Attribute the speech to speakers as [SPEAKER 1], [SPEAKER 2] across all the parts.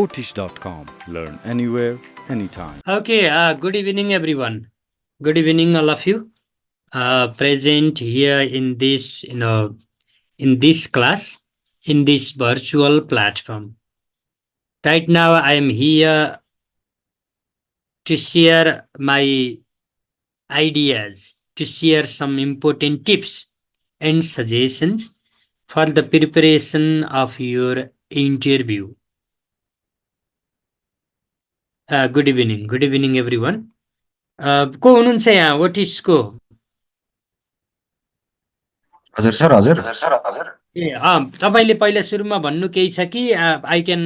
[SPEAKER 1] Ottish.com. Learn anywhere, anytime.
[SPEAKER 2] Okay, good evening, everyone. Good evening, all of you. Present here in this, in this class, in this virtual platform. Right now, I am here to share my ideas, to share some important tips and suggestions for the preparation of your interview. Good evening, everyone. को हुनुहुन्छ यहाँ ओटिसको?
[SPEAKER 3] हजुर sir हजुर
[SPEAKER 2] ए तपाईले पहिला सुरुमा भन्नु केही छ कि आई क्यान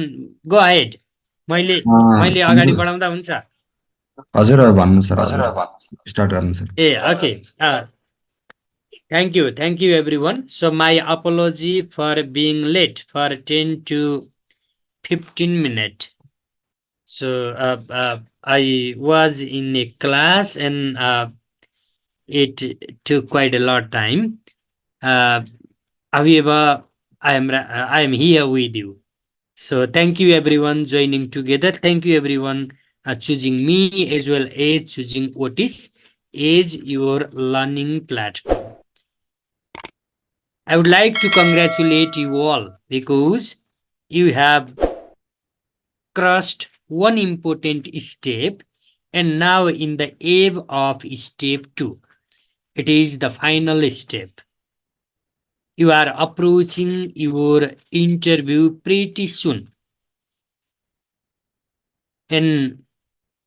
[SPEAKER 2] गो अहेड? मैले अगाडि बढाउँदा हुन्छ?
[SPEAKER 3] हजुर भन्नु सर हजुर स्टार्ट गर्नु sir
[SPEAKER 2] A okay thank you everyone. So my apology for being late for 10 to 15 minutes. So I was in a class and it took quite a lot of time. However, I am here with you. So thank you everyone joining together. Thank you everyone choosing me as well as choosing Ottish as your learning platform. I would like to congratulate you all because you have crossed one important step and now in the eve of step 2. It is the final step. You are approaching your interview pretty soon. And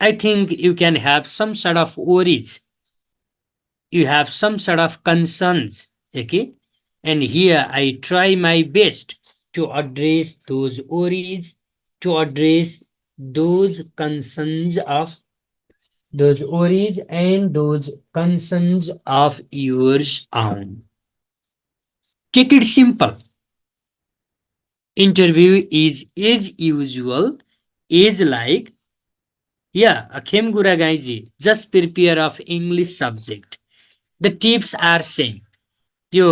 [SPEAKER 2] I think you can have some sort of worries. You have some sort of concerns. Okay? And here I try my best to address those worries, to address those concerns of those worries and those concerns of yours own. Take it simple. Interview is as usual, is like, yeah, 𝐬𝐓𝐓𝐈𝐒𝐇, just prepare of English subject. The tips are same. यो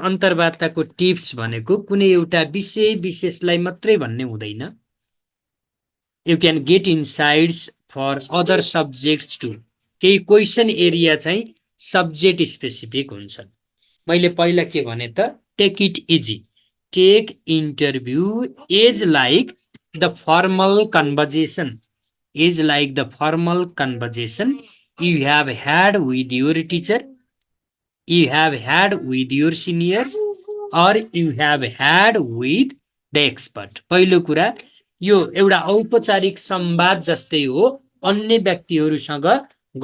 [SPEAKER 2] अन्तर्वार्ताको tips भनेको कुनै एउटा विषय विशेषलाई मात्रै भन्ने हुँदैन. You can get insights for other subjects too. केही question area चाहिँ सब्जेक्ट स्पेसिफिक हुन्छ. मैले पहिला के भने त take it easy. Take interview is like the formal conversation. Is like the formal conversation you have had with your teacher, you have had with your seniors, or you have had with the expert. पहिलो कुरा यो एउटा औपचारिक संवाद जस्तै हो, अन्य व्यक्तिहरूसँग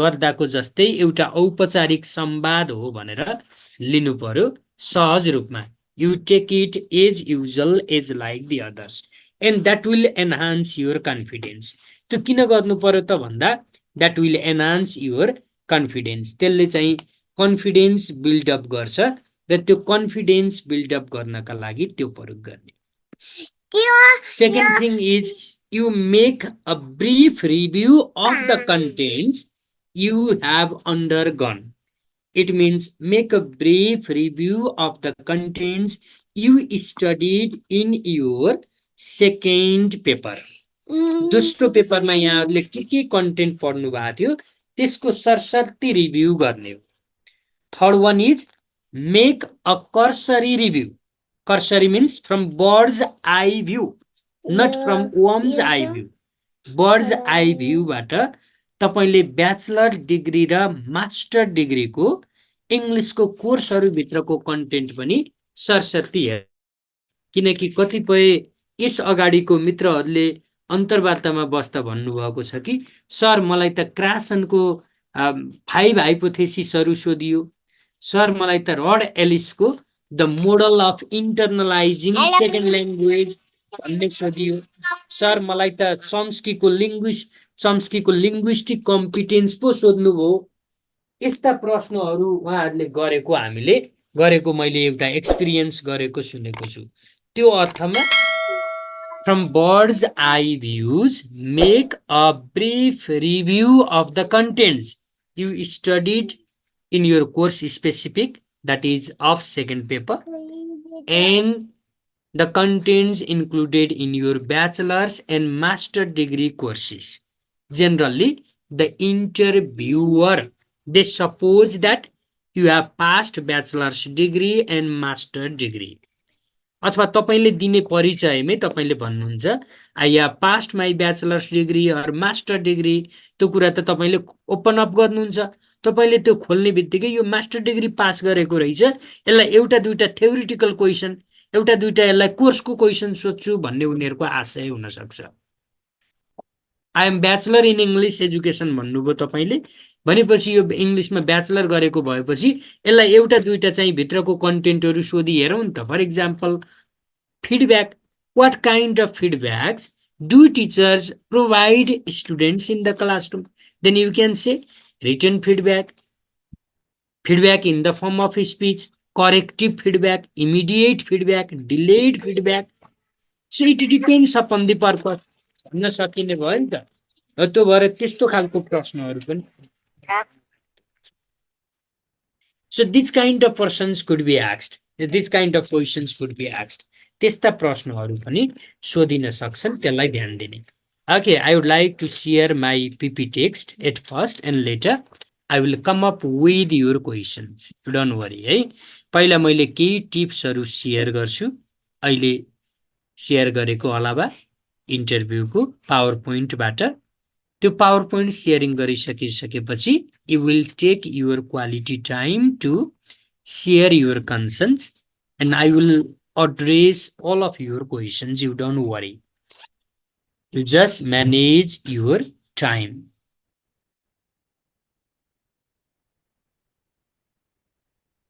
[SPEAKER 2] गर्दाको जस्तै एउटा औपचारिक संवाद हो भनेर लिनु पर्यो सहज रूपमा. You take it as usual, as like the others, and that will enhance your confidence. त्यो किन गर्नु पर्यो त भन्दा that will enhance your confidence. त्यसले चाहिँ कन्फिडेन्स बिल्ड अप गर्छ र त्यो कन्फिडेन्स बिल्ड अप गर्नका लागि त्यो प्रयोग गर्ने. Second thing is you make a brief review of the contents you have undergone. It means make a brief review of the contents you studied in your second paper. दोस्रो पेपरमा यहाँहरूले के content पढ्नु भएको थियो त्यसको सरसर्ती रिभ्यू गर्ने हो. Third one is make a cursory review. Cursory means from bird's eye view, not from worm's eye view. Bird's eye भ्यूबाट तपाईले ब्याचलर डिग्री र मास्टर डिग्रीको इङ्ग्लिसको कोर्सहरूभित्रको कन्टेन्ट पनि सरसर्ती हेर्नु. किनकि कतिपय यस अगाडिको मित्रहरूले अन्तर्वार्तामा बस्दा भन्नुभएको छ कि सर मलाई त क्रासनको 5 हाइपोथेसिसहरू सोधियो, सर मलाई त रड एलिसको the model of internalising second language भन्ने सोधियो, सर मलाई त चम्स्कीको लिङ्ग्विस्टिक कम्पिटेन्स पो सोध्नुभयो. यस्ता प्रश्नहरू उहाँहरूले गरेको हामीले गरेको मैले एउटा एक्सपिरियन्स गरेको सुनेको छु. त्यो अर्थमा from bird's eye views, make a brief review of the contents you studied in your course specific, that is of second paper, and the contents included in your bachelor's and master degree courses. Generally, the interviewer, they suppose that you have passed bachelor's degree and master degree. अथवा तपाईले दिने परिचयमै तपाईले भन्नुहुन्छ I have passed my bachelor's degree or master degree. त्यो कुरा त तपाईले ओपन अप गर्नुहुन्छ। तपाईले त्यो खोल्ने बित्तिकै यो मास्टर डिग्री पास गरेको रहेछ, यसलाई एउटा दुईटा थ्योरिटिकल क्वेसन, एउटा दुईटा यसलाई कोर्सको क्वेसन सोध्छु भन्ने उनीहरूको आशय हुन सक्छ। I am bachelor in English education भन्नुभयो तपाईले, भनेपछि यो इङ्ग्लिसमा ब्याचलर गरेको भएपछि यसलाई एउटा दुईटा चाहिँ भित्रको कन्टेन्टहरू सोधी हेरौँ नि त। For example feedback, what kind of feedbacks do teachers provide students in the classroom? Then you can say written feedback, feedback in the form of speech, corrective feedback, immediate feedback, delayed feedback. So it depends upon the purpose. भन्न सकिने भयो नि त। त्यो भएर त्यस्तो खालको प्रश्नहरू पनि। So this kind of persons could be asked, this kind of questions could be asked. त्यस्ता प्रश्नहरू पनि सोधिन सक्छन्, त्यसलाई ध्यान दिने। Okay, I would like to share my PP text at first and later I will come up with your questions. Don't worry है। पहिला मैले केही टिप्सहरू शेयर गर्छु अहिले शेयर गरेको अलावा इन्टरभ्यूको पावर पोइन्टबाट। त्यो पावर पोइन्ट शेयरिङ गरिसकिसकेपछि you will take your quality time to share your concerns and I will address all of your questions. You don't worry. You just manage your time.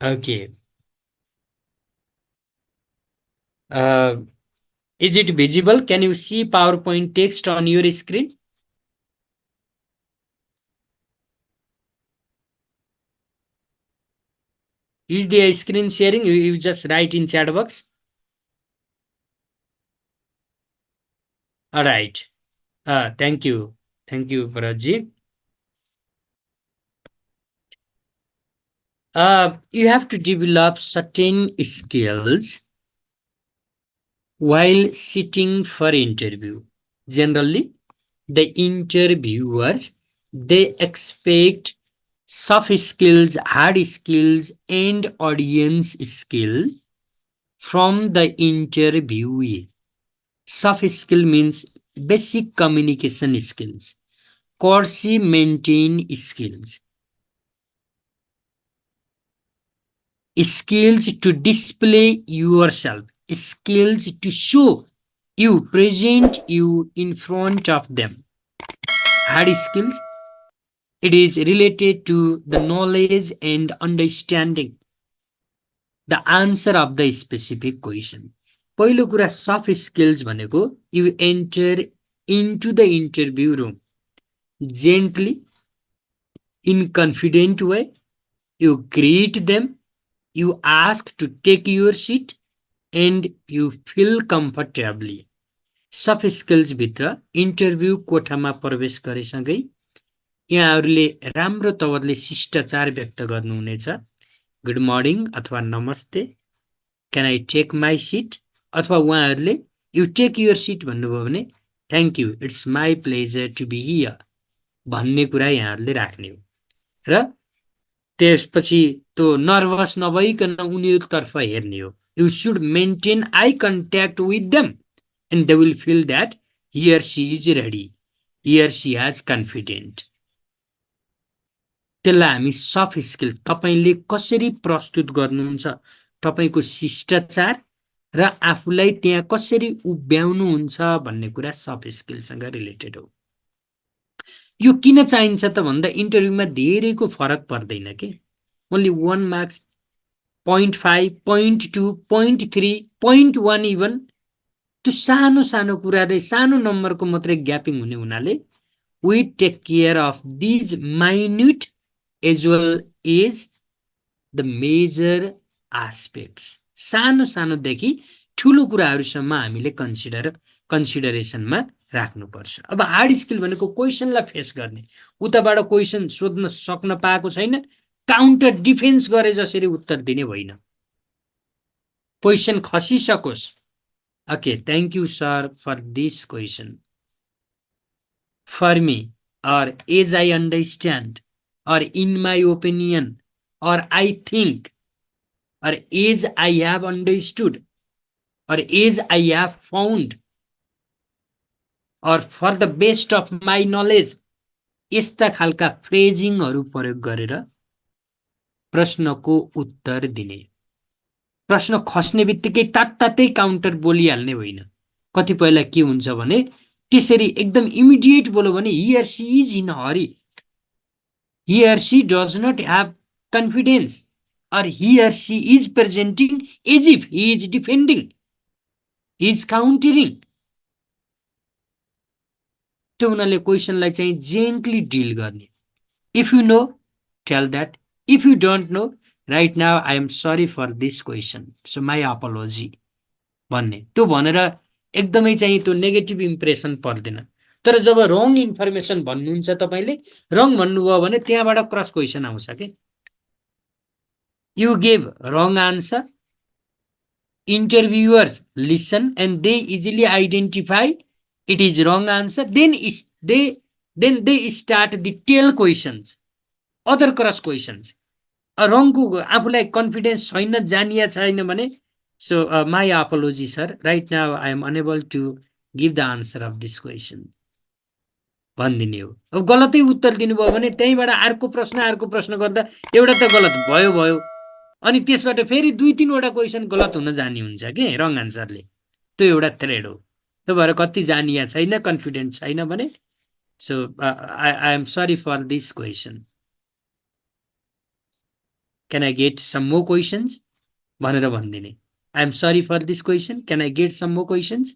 [SPEAKER 2] Okay. Is it visible? Can you see PowerPoint text on your screen? Is there screen sharing? You just write in chat box. All right. Thank you. Thank you, Prasad. You have to develop certain skills while sitting for interview. Generally, the interviewers, they expect soft skills, hard skills, and audience skill from the interviewee. Soft skill means basic communication skills, course maintain skills, skills to display yourself, skills to show you, present you in front of them. Hard skills, it is related to the knowledge and understanding the answer of the specific question. पहिलो कुरा soft skills भनेको you enter into the interview room gently, in confident way, you greet them, you ask to take your seat and you feel comfortably. Soft skills भित्र interview कोठामा प्रवेश गरेसँगै यहाँहरूले राम्रो तवरले शिष्टाचार व्यक्त गर्नुहुनेछ। गुड मर्निङ अथवा नमस्ते, can I take my seat, अथवा उहाँहरूले यु टेक युर सिट भन्नुभयो भने thank you, it's my pleasure to be here भन्ने कुरा यहाँहरूले राख्ने हो। र त्यसपछि त्यो नर्भस नभइकन उनीहरूतर्फ हेर्ने हो। You should maintain I contact with them and they will feel that he or she is ready, he or she has confident. त्यसलाई हामी सफ्ट स्किल, तपाईले कसरी प्रस्तुत गर्नुहुन्छ, तपाईको शिष्टाचार र आफूलाई त्यहाँ कसरी उभ्याउनुहुन्छ भन्ने कुरा सफ्ट स्किलसँग रिलेटेड हो। यो किन चाहिन्छ त भन्दा इन्टरभ्यूमा धेरैको फरक पर्दैन के, ओन्ली 1 मार्क्स, 0.5, 0.2, 0.3, 0.1 इभन, त्यो सानो सानो कुराले सानो नम्बरको मात्रै ग्यापिङ हुने हुनाले we take care of these minute as well as the major aspects. सानो सानोदेखि ठुलो कुराहरूसम्म हामीले कन्सिडरेसनमा राख्नुपर्छ। अब हार्ड स्किल भनेको क्वेसनलाई फेस गर्ने, उताबाट क्वेसन सोध्न सक्न पाएको छैन, काउन्टर डिफेन्स गरे जसरी उत्तर दिने होइन। क्वेसन खसिसकोस् Okay, thank you, sir, for this question. For me, or as I understand, or in my opinion, or I think, or as I have understood, or as I have found, or for the best of my knowledge, यस्ता खालका फ्रेजिङहरू प्रयोग गरेर प्रश्नको उत्तर दिने। प्रश्न खस्ने बित्तिकै तात्तातै काउन्टर बोलिहाल्ने होइन। कतिपयलाई के हुन्छ भने त्यसरी एकदम इमिडिएट बोल्यो भने he or she is in a hurry, he or she does not have confidence, or he or she is presenting as if he is defending, he is countering। त्यो उनीहरूले क्वेसनलाई चाहिँ जेन्टली डिल गर्ने। If you know tell that, if you don't know right now I am sorry for this question, so my apology भन्ने। त्यो भनेर एकदमै चाहिँ त्यो नेगेटिभ इम्प्रेसन पर्दैन। तर जब रङ इन्फर्मेसन भन्नुहुन्छ तपाईँले, रङ भन्नुभयो भने त्यहाँबाट क्रस क्वेसन आउँछ के। You gave wrong answer, interviewers listen and they easily identify it is wrong answer, then they start the tail questions, other cross questions। wrong को आफूलाई कन्फिडेन्स छैन, जानिया छैन भने, so my apology sir, right now I am unable to give the answer of this question भनिदिने हो। अब गलतै उत्तर दिनुभयो भने त्यहीबाट अर्को प्रश्न गर्दा एउटा त गलत भयो अनि त्यसबाट फेरि 2-3 वटा क्वेसन गलत हुन जानी हुन्छ के रङ आन्सरले। त्यो एउटा थ्रेड हो। त्यो भएर कति जानिया छैन, कन्फिडेन्ट छैन भने, so I am sorry for this question, can I get some more questions भनेर भनिदिने। I am sorry for this question, can I get some more questions,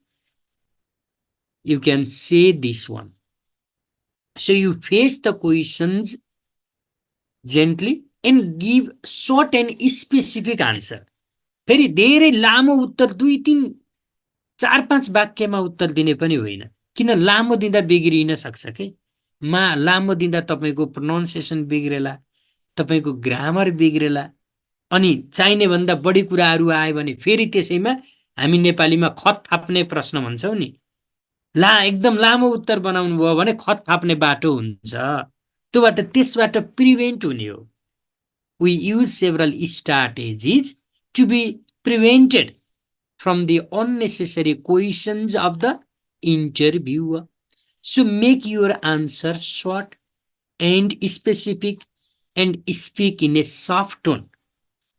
[SPEAKER 2] you can say this one. So you face the questions gently and give short and specific answer. फेरि धेरै लामो उत्तर 2-3-4-5 वाक्यमा उत्तर दिने पनि होइन, किन लामो दिँदा बिग्रिन सक्छ के। लामो दिँदा तपाईँको प्रोनाउन्सिएसन बिग्रेला, तपाईँको ग्रामर बिग्रेला, अनि चाहिने भन्दा बढी कुराहरू आयो भने फेरि त्यसैमा हामी नेपालीमा खत थाप्ने प्रश्न भन्छौँ नि, एकदम लामो उत्तर बनाउनु भयो भने खत थाप्ने बाटो हुन्छ। त्योबाट त्यसबाट प्रिभेन्ट हुने हो। We use several strategies to be prevented from the unnecessary questions of the interviewer. So make your answer short and specific and speak in a soft tone,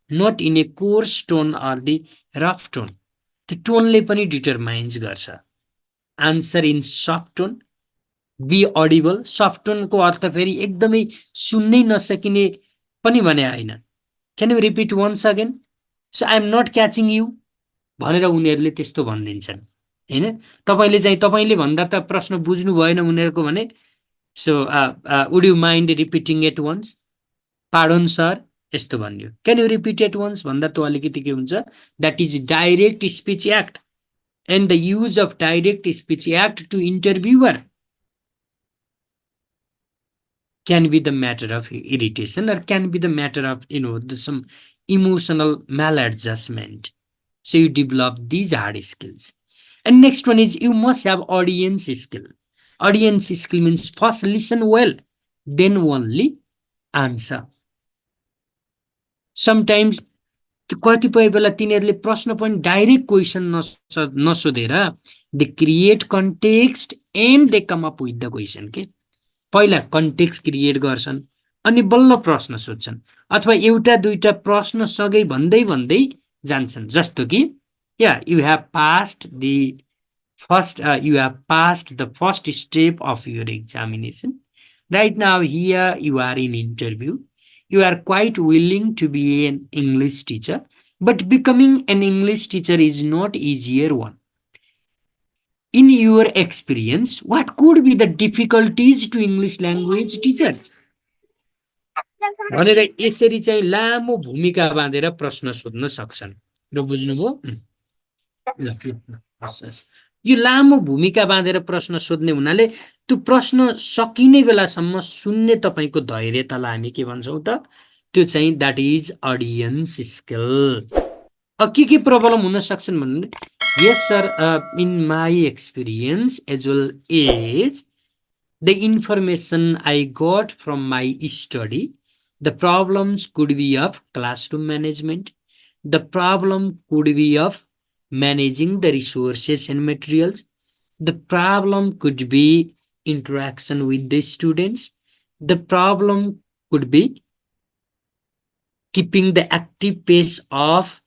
[SPEAKER 2] not in a coarse tone or the rough tone. The tone ले पनि determines गर्छ। Answer in soft tone, be audible। soft tone को अर्थ फेरि एकदमै सुन्नै नसकिने पनि भने हैन। Can you repeat once again? So I am not catching you भनेर उनीहरूले त्यस्तो भनिदिन्छन् हैन। तपाईले भन्दा त प्रश्न बुझ्नु भएन उनीहरूको भने, so would you mind repeating it once? Pardon sir यस्तो भन्यो, can you repeat it once भन्दा त अलिकति के हुन्छ, that is direct speech act and the use of direct speech act to interviewer can be the matter of irritation or can be the matter of some emotional maladjustment. So you develop these hard skills. And next one is you must have audience skill. Audience skill means first listen well, then only answer. Sometimes कतिपय बेला तिनीहरूले प्रश्न पनि direct question नसोधेर they create context and they come up with the question के। पहिला context create गर्छन् अनि बल्ल प्रश्न सोध्छन्, अथवा एउटा दुईटा प्रश्न सँगै भन्दै भन्दै जान्छन्। जस्तो कि you have passed the first step of your examination. Right now here you are in interview. You are quite willing to be an English teacher, but becoming an English teacher is not easier one. In your experience, what could be the difficulties to English language teachers? भनेर यसरी चाहिँ लामो भूमिका बाँधेर प्रश्न सोध्न सक्छन्। र बुझ्नुभयो? यो लामो भूमिका बाँधेर प्रश्न सोध्ने हुनाले त्यो प्रश्न सकिने बेलासम्म सुन्ने तपाईको धैर्यतालाई हामी के भन्छौँ त? त्यो चाहिँ द्याट इज अडियन्स स्किल। के प्रब्लम हुन सक्छन् भन्ने Yes, sir. In my experience, as well as the information I got from my study, the problems could be of classroom management. The problem could be of managing the resources and materials. The problem could be interaction with the students. The problem could be keeping the active pace of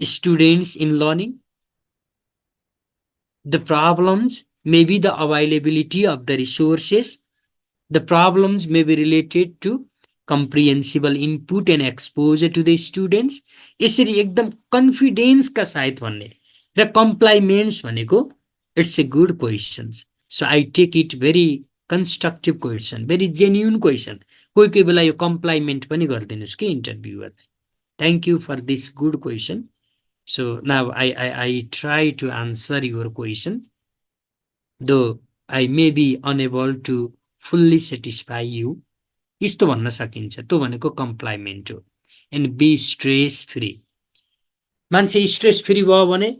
[SPEAKER 2] students in learning. The problems may be the availability of the resources. The problems may be related to comprehensible input and exposure to the students. यसरी एकदम कन्फिडेन्सका साथ भन्ने र compliments भनेको it's a good questions. So I take it very constructive question, very genuine question. कोही कोही बेला यो कम्प्लाइमेन्ट पनि गरिदिनुहोस् कि इन्टरभ्युअरलाई. Thank you for this good question. So now I try to answer your question, though I may be unable to fully satisfy you. यस्तो भन्न सकिन्छ, त्यो भनेको कम्प्लाइमेन्ट हो. And be stress free. मान्छे स्ट्रेस फ्री भयो भने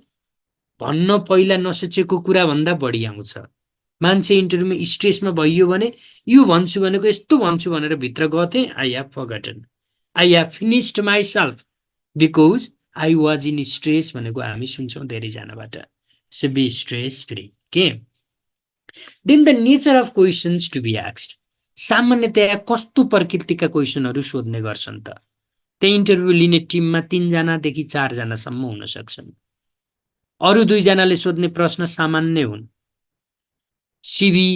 [SPEAKER 2] भन्न पहिला नसोचेको कुरा भन्दा बढी आउँछ. मान्छे इन्टरभ्यूमा स्ट्रेसमा भइयो भने यो भन्छु भनेको यस्तो भन्छु भनेर भित्र गथे, I have forgotten, I have finished myself because I was in stress भनेको हामी सुन्छौँ धेरैजनाबाट. So be stress free. Okay. Then the nature of questions to be asked. सामान्यतया कस्तो प्रकृतिका क्वेसनहरू सोध्ने गर्छन् त? त्यही इन्टरभ्यू लिने टिममा 3 जनादेखि 4 जनासम्म हुन सक्छन्. अरु 2 जनाले सोध्ने प्रश्न सामान्य हुन्. सिभी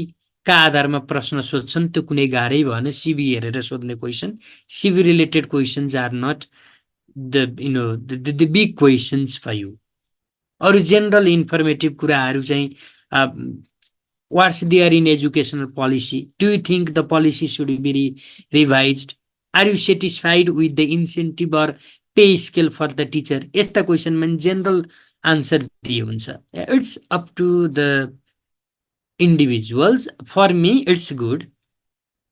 [SPEAKER 2] का आधारमा प्रश्न सोध्छन्, त्यो कुनै गाह्रै भएन. सिभी हेरेर सोध्ने question, CV related questions are not the big questions for you. Or general informative कुराहरू चाहिँ what's there in educational policy? Do you think the policy should be revised? Are you satisfied with the incentive or pay scale for the teacher? यस्ता क्वेसनमा general answer दिए हुन्छ. It's up to the individuals. For me, it's good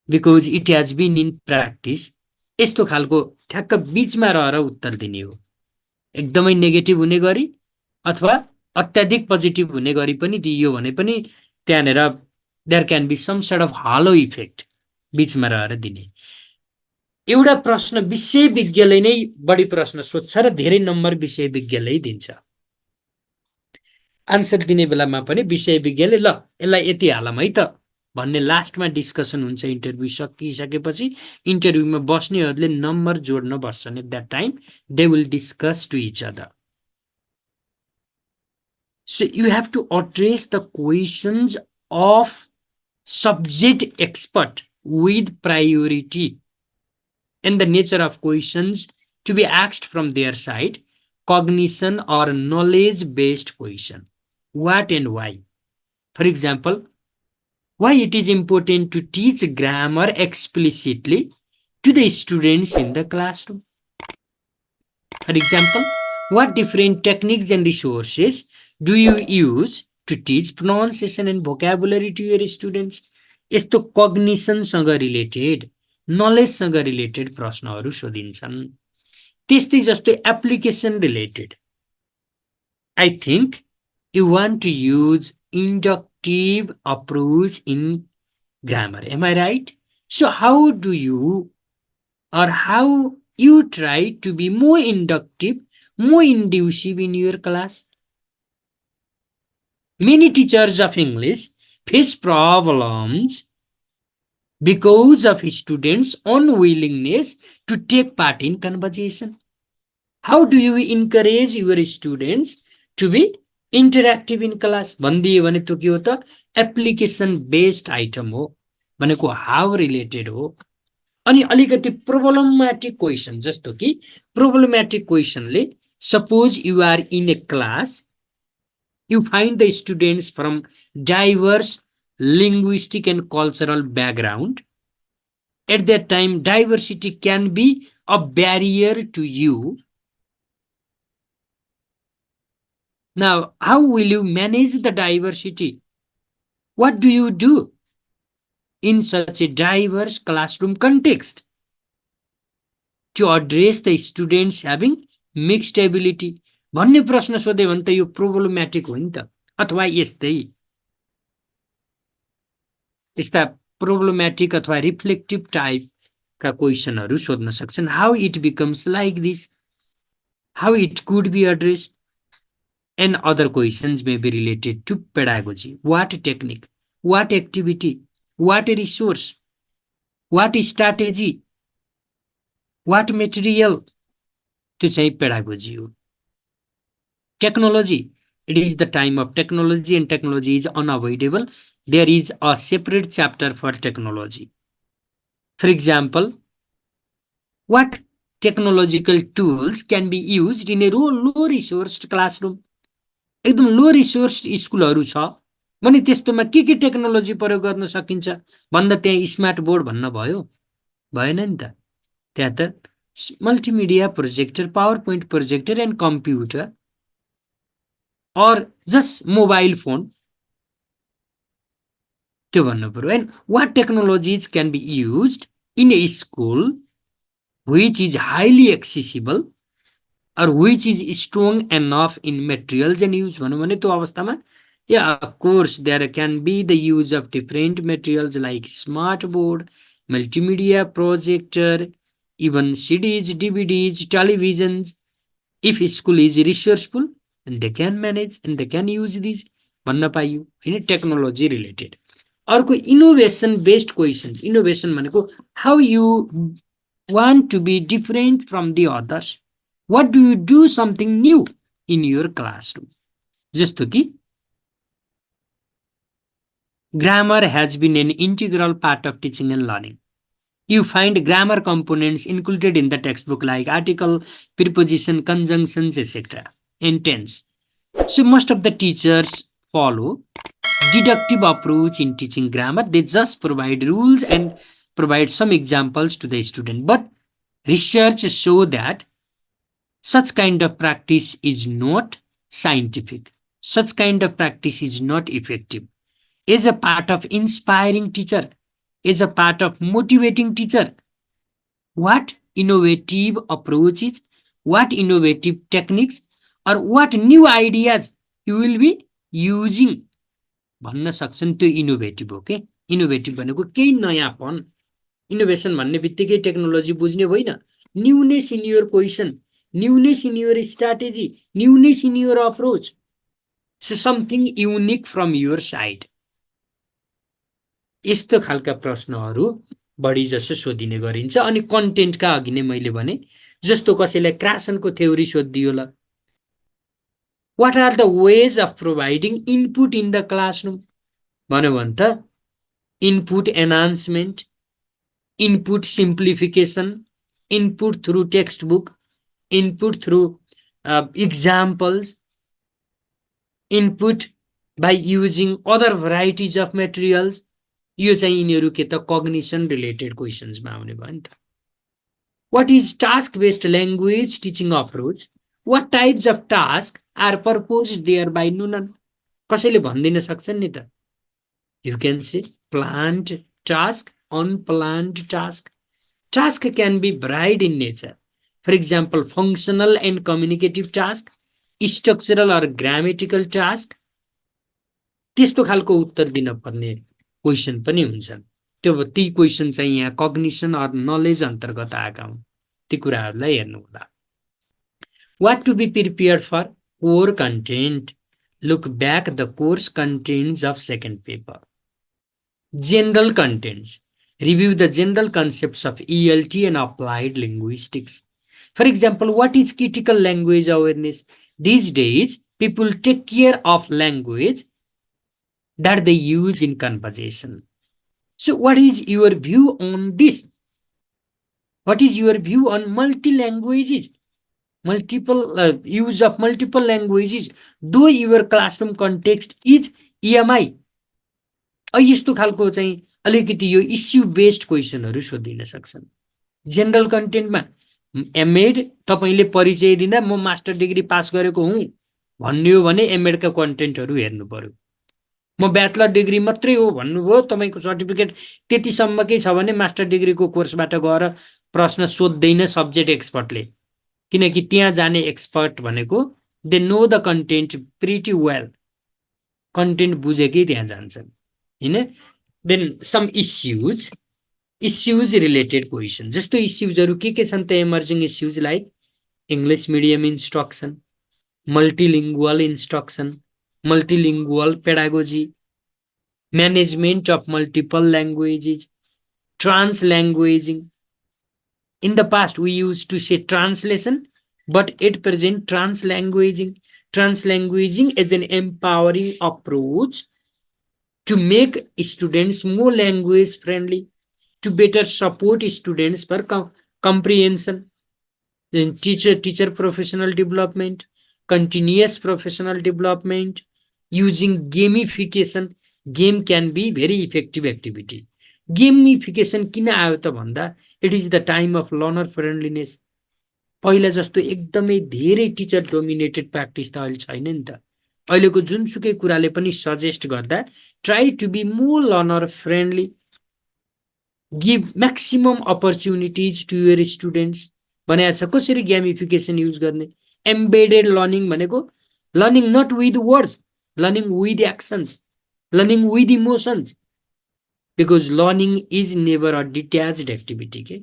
[SPEAKER 2] because it has been in practice. यस्तो खालको ठ्याक्क बीचमा रहेर उत्तर दिने हो. एकदमै नेगेटिभ हुने गरी अथवा अत्याधिक पोजिटिभ हुने गरी पनि दिइयो भने पनि त्यहाँनेर there can be some sort of halo effect. बीचमा रहेर दिने. एउटा प्रश्न विषय विज्ञले नै बढी प्रश्न सोध्छ र धेरै नम्बर विषय विज्ञले दिन्छ. आन्सर दिने बेलामा पनि विषय विज्ञले ल यसलाई यति हालम है त भन्ने लास्टमा डिस्कसन हुन्छ. इन्टरभ्यू सकिसकेपछि इन्टरभ्यूमा बस्नेहरूले नम्बर जोड्न बस्छन्. At that time they will discuss to each other. So you have to address the questions of subject expert with priority and the nature of questions to be asked from their side. Cognition or knowledge based question. What and why? For example, why it is important to teach grammar explicitly to the students in the classroom. For example, what different techniques and resources do you use to teach pronunciation and vocabulary to your students? यस्तो कग्निसनसँग related, नलेजसँग related प्रश्नहरू सोधिन्छन्. त्यस्तै जस्तो application related, I think you want to use inductive approach in grammar. Am I right? So how do you, or how you try to be more inductive, more inducive in your class? Many teachers of English face problems because of students' unwillingness to take part in conversation. How do you encourage your students to be interactive in class? भनिदियो भने त्यो के हो त? Application based item हो भनेको how related हो. अनि अलिकति प्रोब्लमेटिक क्वेसन, जस्तो कि प्रोब्लमेटिक क्वेसनले suppose you are in a class, you find the students from diverse linguistic and cultural background. At that time, diversity can be a barrier to you. Now, how will you manage the diversity? What do you do in such a diverse classroom context to address the students having mixed ability? भन्ने प्रश्न सोध्यो भने त यो problematic हो नि त, अथवा यस्ता प्रोब्लमेटिक अथवा रिफ्लेक्टिभ टाइपका क्वेसनहरू सोध्न सक्छन्। How it becomes like this, how it could be addressed, and other questions may be related to pedagogy. What technique, what activity, what resource, what strategy, what material, to say pedagogy. Technology, it is the time of technology and technology is unavoidable. There is a separate chapter for technology. For example, what technological tools can be used in a low resourced classroom? एकदम लो resource स्कुलहरू छ भने त्यस्तोमा के technology प्रयोग गर्न सकिन्छ भन्दा त्यहाँ स्मार्ट बोर्ड भन्न भयो, भएन नि त। त्यहाँ त multimedia projector, power point projector and computer or just mobile phone त्यो भन्नु पर्यो। And what technologies can be used in a school which is highly accessible or which is strong enough in materials and use भन्नु भने त्यो अवस्थामा of course there can be the use of different materials like smart board, multimedia projector, even CDs, DVDs, televisions. If school is resourceful and they can manage and they can use these भन्न पाइयो हैन, technology related. अर्को innovation based questions. Innovation भनेको how you want to be different from the others, what do you do something new in your classroom? जस्तो कि grammar has been an integral part of teaching and learning. You find grammar components included in the textbook like article, preposition, conjunctions, etc. and tense. So most of the teachers follow deductive approach in teaching grammar. They just provide rules and provide some examples to the student. But research show that such kind of practice is not scientific. Such kind of practice is not effective. As a part of inspiring teacher, as a part of motivating teacher, what innovative approaches, what innovative techniques, or what new ideas you will be using भन्न सक्छन् त्यो innovative हो के। Innovative भनेको केही नयाँपन। Innovation भन्ने बित्तिकै technology बुझ्ने होइन। Newness in your question, newness in your strategy, newness in your approach. So something unique from your side. यस्तो खालका प्रश्नहरू बढी जसो सोधिने गरिन्छ। अनि कन्टेन्टका अघि नै मैले भने जस्तो कसैलाई क्रासनको थ्योरी सोधियो ल, what are the ways of providing input in the classroom भन्यो भने त input enhancement, input simplification, input through textbook, input through examples, input by using other varieties of materials. यो चाहिँ यिनीहरू के त कग्निसन रिलेटेड क्वेशन्समा आउने भयो नि त। What is task based language teaching approach? What types of tasks are proposed there by Noonan? कसैले भनिदिन सक्छन् नि त। You can say planned task, unplanned task. Task can be varied in nature. For example, functional and communicative task, structural or grammatical task. त्यस्तो खालको उत्तर दिन पर्ने क्वेशन पनि हुन्छन्। त्यो ती क्वेशन चाहिँ यहाँ कग्निसन अर नलेज अन्तर्गत आएका हुन्। ती कुराहरूलाई हेर्नु होला। What to be prepared for? Core content. Look back the course contents of second paper. General contents. Review the general concepts of ELT and applied linguistics. For example, what is critical language awareness? These days, people take care of language that they use in conversation. So what is your view on this? What is your view on multi-languages? Multiple use of multiple languages, though your classroom context is EMI. यस्तो खालको चाहिँ अलिकति यो issue based क्वेशनहरू सोधिन सक्छन्। General कन्टेन्टमा MEd तपाईले परिचय दिँदा म मास्टर डिग्री पास गरेको हुँ भन्ने हो भने एमएड का कन्टेन्टहरू हेर्नु पर्यो। म ब्याचलर डिग्री मात्रै हो भन्नुभयो, तपाईको सर्टिफिकेट त्यतिसम्मकै छ भने मास्टर डिग्रीको कोर्सबाट गएर प्रश्न सोध्दैन सब्जेक्ट एक्सपर्टले, किनकि त्यहाँ जाने एक्सपर्ट भनेको they know the content pretty well, content बुझेकै त्यहाँ जान्छन् हैन। Then some issues related question, जस्तो इस्युजहरू के छन् त emerging issues like English medium instruction, multilingual instruction, multilingual pedagogy, management of multiple languages, trans-languaging. In the past, we used to say translation, but at present, trans-languaging. Trans-languaging is an empowering approach to make students more language friendly, to better support students for comprehension. Then teacher professional development, continuous professional development, using gamification. Game can be very effective activity. Gamification किन आयो त भन्दा it is the time of learner friendliness. पहिला जस्तो एकदमै धेरै teacher dominated practice त अहिले छैन नि त। अहिलेको जुनसुकै कुराले पनि सजेस्ट गर्दा try to be more learner friendly, give maximum opportunities to your students भनेको छ। कसरी गेमिफिकेसन युज गर्ने? एम्बेडेड लर्निङ भनेको learning not with words, learning with actions, learning with emotions, because learning is never a detached activity के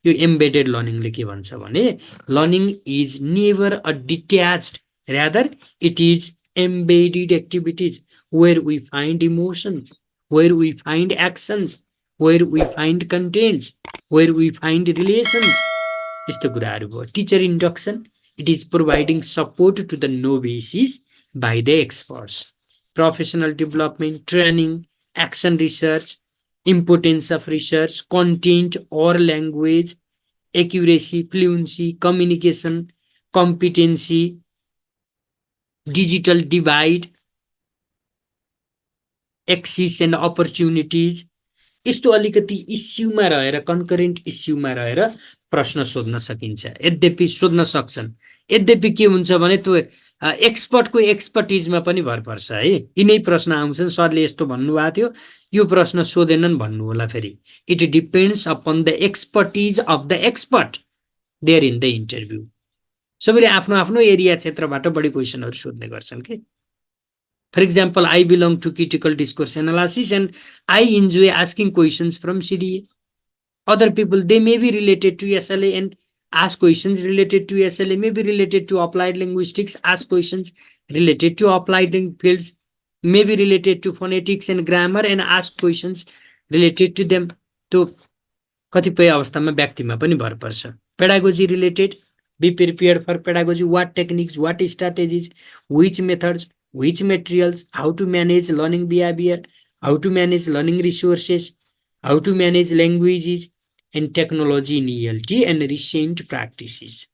[SPEAKER 2] यो embedded learning ले के भन्छ भने learning is never a detached, rather it is embedded activities where we find emotions, where we find actions, where we find contents, where we find relations. यस्तो कुराहरू भयो। Teacher induction, it is providing support to the novices by the experts. Professional development, training, action research, importance of research, content or language, accuracy, fluency, communication, competency, digital divide, access and opportunities. यस्तो अलिकति इस्युमा रहेर, concurrent इस्युमा रहेर प्रश्न सोध्न सकिन्छ, यद्यपि सोध्न सक्छन्। यद्यपि के हुन्छ भने त्यो एक्सपर्टको एक्सपर्टिजमा पनि भर पर्छ है। यिनै प्रश्न आउँछन्, सरले यस्तो भन्नुभएको थियो, यो प्रश्न सोधेनन् भन्नु होला फेरि। It depends upon the expertise of the expert there in the interview. सबैले आफ्नो आफ्नो एरिया क्षेत्रबाट बढी क्वेसनहरू सोध्ने गर्छन् के। For example, I belong to critical discourse analysis and I enjoy asking questions from CDA. Other people, they may be related to SLA and ask questions related to SLA, may be related to applied linguistics, ask questions related to applied fields, may be related to phonetics and grammar and ask questions related to them. तो कतिपय अवस्थामा व्यक्तिमा पनि भर पर्छ। Pedagogy related, be prepared for pedagogy, what techniques, what strategies, which methods, which materials, how to manage learning behavior, how to manage learning resources, how to manage languages and technology in ELT and recent practices.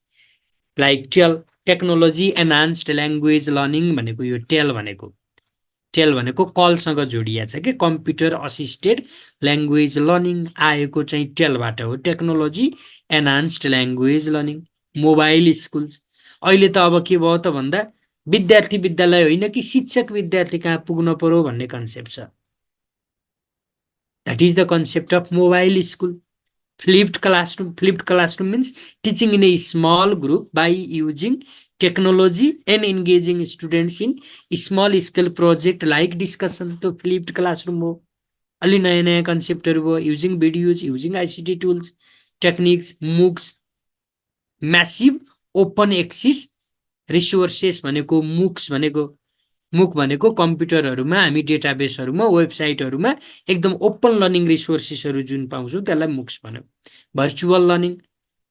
[SPEAKER 2] Like TEL, technology enhanced language learning भनेको यो tail भनेको कलसँग जोडिया छ के, computer assisted language learning आएको चाहिँ टेलबाट हो। Technology enhanced language learning, mobile schools. अहिले त अब के भयो त भन्दा विद्यार्थी विद्यालय होइन कि शिक्षक विद्यार्थी कहाँ पुग्न पर्यो भन्ने कन्सेप्ट छ। That is the concept of mobile school. Flipped classroom means teaching in a small group by using technology and engaging students in a small scale project like discussion. तो flipped classroom हो। अलि नयाँ नयाँ कन्सेप्टहरू भयो, using videos, using ICT tools, techniques, MOOCs, massive open access resources भनेको MOOCs भनेको मुक भनेको कम्प्युटरहरुमा हामी डेटाबेसहरुमा वेबसाइटहरुमा एकदम ओपन लर्निङ रिसोर्सेसहरु जुन पाउँछौं त्यसलाई मुक्स भन्यो। Virtual learning,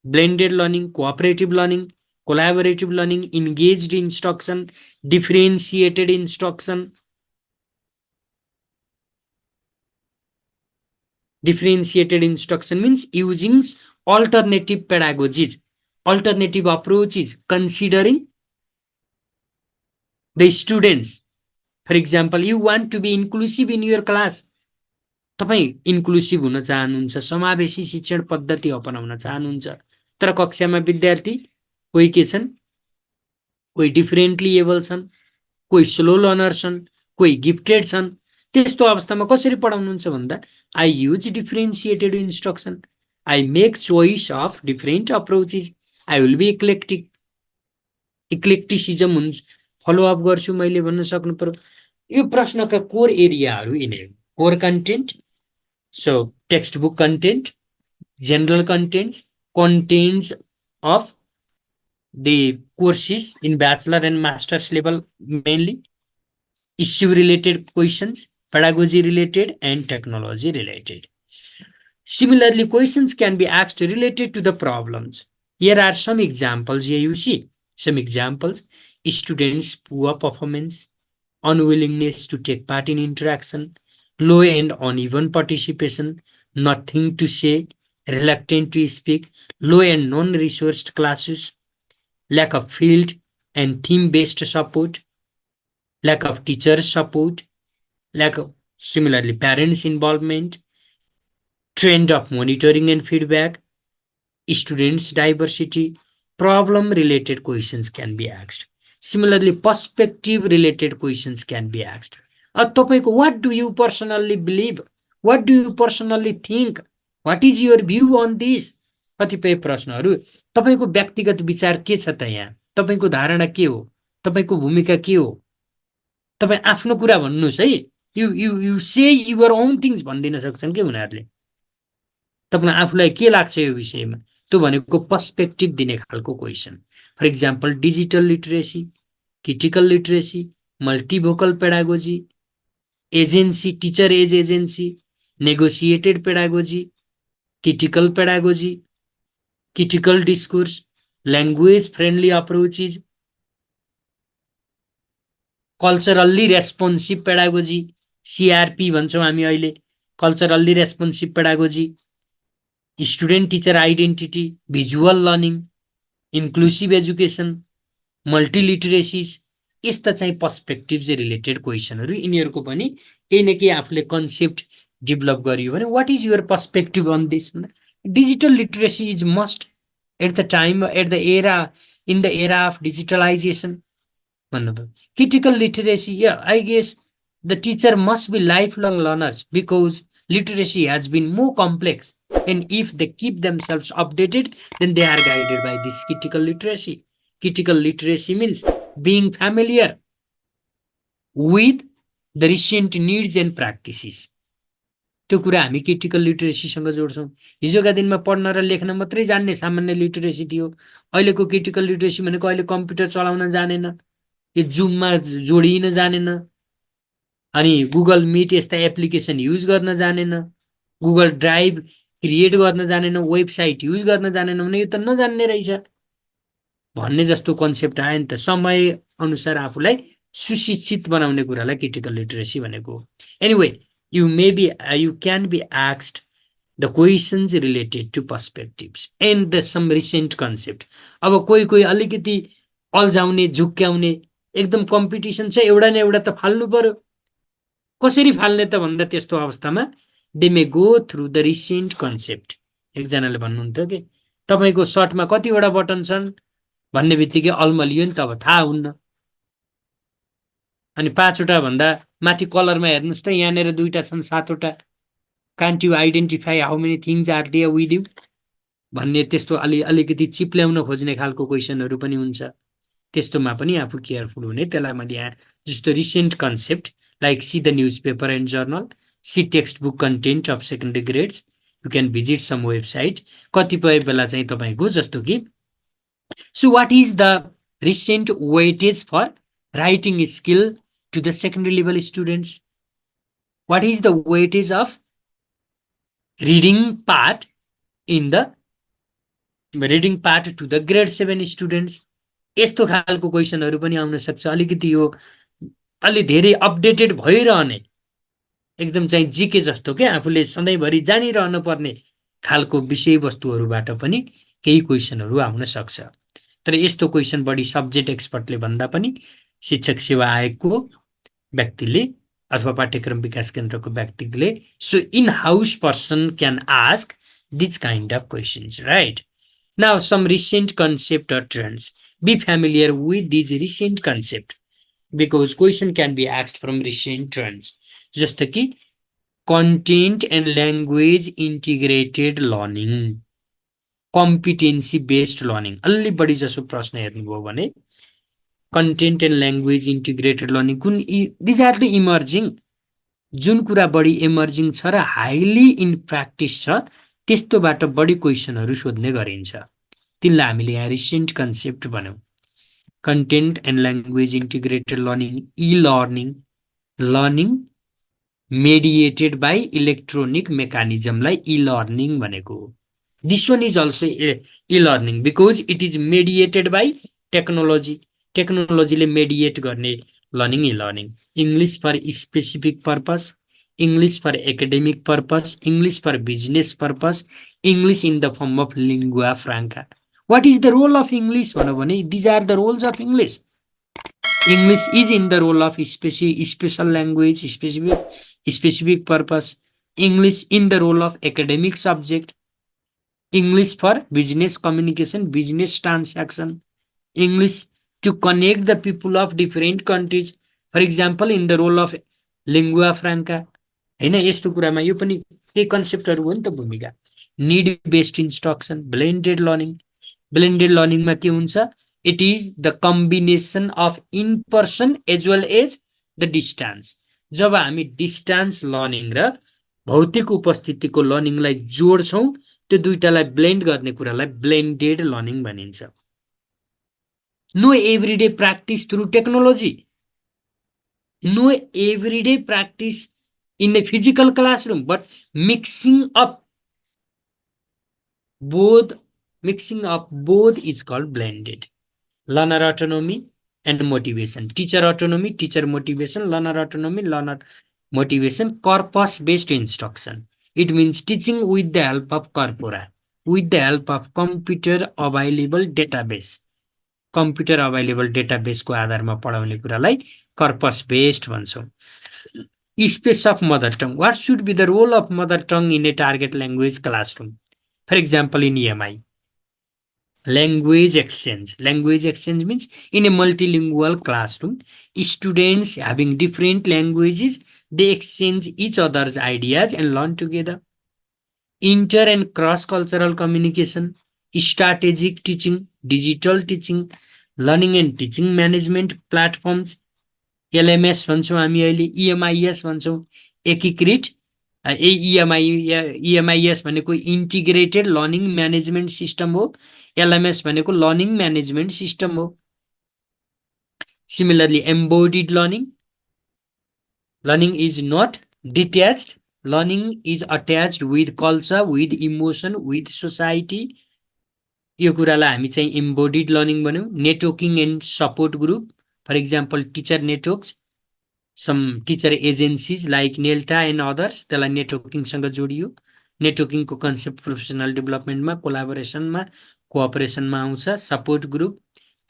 [SPEAKER 2] blended learning, cooperative learning, collaborative learning, engaged instruction, differentiated instruction. Differentiated instruction means using alternative pedagogies, alternative approaches, considering the students. For example, you want to be inclusive in your class. तपाई inclusive हुन चाहनुहुन्छ, समावेशी शिक्षण पद्धति अपनाउन चाहनुहुन्छ, तर कक्षामा विद्यार्थी कोही के छन्, कोही डिफरेन्टली एबल छन्, कोही स्लो लर्नर छन्, कोही गिफ्टेड छन्। त्यस्तो अवस्थामा कसरी पढाउनुहुन्छ भन्दा I use differentiated instruction. I make choice of different approaches. I will be eclectic. इक्लेक्टिसिजम हुन्छ, फलोअप गर्छु मैले भन्न सक्नु पर्यो। यो प्रश्नका कोर एरियाहरू यिनीहरू, core content, so text book content, general contents of the courses in bachelor and master's level mainly, issue related questions, pedagogy related and technology related. Similarly, questions can be asked related to the problems. Here are some examples. Here you see some examples: students' poor performance, unwillingness to take part in interaction, low and uneven participation, nothing to say, reluctant to speak, low and non-resourced classes, lack of field and theme-based support, lack of teacher support, lack of, similarly, parents' involvement, trend of monitoring and feedback, students' diversity, problem-related questions can be asked. Similarly, perspective-related questions can be asked. What do you personally believe? What do you personally think? What is your view on this? कतिपय प्रश्नहरू, तपाईको व्यक्तिगत विचार के छ त यहाँ, तपाईको धारणा के हो, तपाईको भूमिका के हो, तपाई आफ्नो कुरा भन्नुस् है। You say your own things भन्दिन सक्छन् के उनीहरूले, तपाईलाई आफूलाई के लाग्छ यो विषयमा, त्यो भनेको पर्सपेक्टिभ दिने खालको question. For example, digital literacy, critical literacy, multivocal pedagogy, agency, teacher as agency, negotiated pedagogy, critical pedagogy, critical discourse, language friendly approaches, culturally responsive pedagogy, CRP भन्छौँ हामी अहिले, culturally responsive pedagogy, student teacher identity, visual learning, inclusive education, multiliteracies, यस्ता चाहिँ perspective related क्वेसनहरू यिनीहरूको पनि केही न केही आफूले कन्सेप्ट डेभलप गरियो भने what is your perspective on this. Digital literacy is must at the time, at the era, in the era of digitalisation भन्नुभयो। Critical literacy, I guess the teacher must be life long learners because literacy has been more complex, and if they keep themselves updated, then they are guided by this critical literacy. Critical literacy means being familiar with the recent needs and practices. त्यो कुरा हामी critical लिटरेसीसँग जोड्छौँ। हिजोका दिनमा पढ्न र लेख्न मात्रै जान्ने सामान्य लिटरेसी थियो। अहिलेको क्रिटिकल लिटरेसी भनेको अहिले कम्प्युटर चलाउन जानेन, यो जुममा जोडिन जानेन, अनि गुगल मिट यस्ता एप्लिकेसन युज गर्न जानेन, गुगल ड्राइभ क्रिएट गर्न जानेन, वेबसाइट युज गर्न जानेन भने यो त नजान्ने रहेछ भन्ने जस्तो कन्सेप्ट आयो नि त। समय अनुसार आफूलाई सुशिक्षित बनाउने कुरालाई क्रिटिकल लिटरेसी भनेको। Anyway, you can be asked the questions related to perspectives and some recent concept. अब कोही अलिकति अल्झाउने, झुक्क्याउने, एकदम कम्पिटिसन छ, एउटा न एउटा त फाल्नु पर्यो। कसरी फाल्ने त भन्दा त्यस्तो अवस्थामा they may go through the recent concept. एकजनाले भन्नुहुन्थ्यो कि तपाईको सर्टमा कतिवटा बटन छन् भन्ने बित्तिकै अल्मलियो नि त, अब थाहा हुन्न। अनि 5 वटा भन्दा माथि कलरमा हेर्नुस् त, यहाँनिर 2टा छन्, 7 वटा। Can't you identify how many things are there with you भन्ने त्यस्तो अलिकति चिप्ल्याउन खोज्ने खालको क्वेसनहरू पनि हुन्छ। त्यस्तोमा पनि आफू केयरफुल हुने। त्यसलाई मैले यहाँ जस्तो recent concept like see the newspaper and journal, see text book content of secondary grades, you can visit some website. कतिपय बेला चाहिँ तपाईँको जस्तो कि so what is the recent weightage for writing skill to the secondary level students? What is the weightage of reading part in the reading part to the grade 7 students? यस्तो खालको क्वेसनहरू पनि आउन सक्छ। अलिकति यो अलि धेरै अपडेटेड भइरहने, एकदम चाहिँ जिके जस्तो के आफूले सधैँभरि जानिरहनु पर्ने खालको विषयवस्तुहरूबाट पनि केही क्वेसनहरू आउन सक्छ। तर यस्तो क्वेसन बढी सब्जेक्ट एक्सपर्टले भन्दा पनि शिक्षक सेवा आयोगको व्यक्तिले अथवा पाठ्यक्रम विकास केन्द्रको व्यक्तिले, so in house person can ask this kind of questions, right? Now some recent concept or trends, be familiar with these recent concept because question can be asked from recent trends. जस्तो कि content and language integrated learning, competency based learning. अलि बढी जसो प्रश्न हेर्नुभयो भने content and language integrated learning कुन these are the emerging जुन कुरा बढी इमर्जिङ छ र हाइली इन प्र्याक्टिस छ त्यस्तोबाट बढी क्वेसनहरू सोध्ने गरिन्छ तिनलाई हामीले यहाँ रिसेन्ट कन्सेप्ट भन्यौँ content and language integrated learning learning mediated by electronic मेकानिजमलाई लर्निङ भनेको हो this one is also learning because it is mediated by टेक्नोलोजीले मेडिएट गर्ने learning learning English for specific purpose, English for academic purpose, English for business purpose, English in the form of lingua franca. What is the role of English? These are the roles of English. English is in the role of special language, specific purpose. English in the role of academic subject. English for business communication, business transaction. English to connect the people of different countries. For example, in the role of lingua franca. हैन यस्तो कुरामा यो पनि के कन्सेप्टहरु हो नि त भूमिका नीड बेस्ड इन्स्ट्रक्सन ब्लेन्डेड लर्निङमा के हुन्छ it is the combination of in person as well as the distance जब हामी डिस्टेन्स लर्निङ र भौतिक उपस्थितिको लर्निङलाई जोड्छौं त्यो दुईटालाई ब्लेन्ड गर्ने कुरालाई ब्लेन्डेड लर्निङ भनिन्छ no everyday practice through technology No everyday practice in a physical classroom, but mixing up both is called blended. Learner autonomy and motivation. Teacher autonomy, teacher motivation, learner autonomy, learner motivation, corpus-based instruction. It means teaching with the help of corpora, with the help of computer available database. Computer available डेटाबेसको आधारमा पढाउने कुरालाई corpus based भन्छौं space of mother tongue what should be the role of mother tongue in a target language classroom for example in EMI language exchange means in a multilingual classroom students having different languages they exchange each other's ideas and learn together inter and cross cultural communication strategic teaching digital teaching learning and teaching management platforms LMS भन्छौं हामी अहिले EMIS भन्छौं एकीकृत EMIS भनेको integrated learning management system हो LMS भनेको learning management system हो similarly embodied learning is not detached learning is attached with culture with emotion with society यो कुरालाई हामी चाहिँ एम्बोडिड लर्निङ भन्यौं networking and support group for example teacher networks some teacher agencies like NELTA and others त्यसलाई नेटवर्किङसँग जोडियो नेटवर्किङको concept professional डेभलपमेन्टमा कोलाबोरेसनमा कोअपरेसनमा आउँछ support group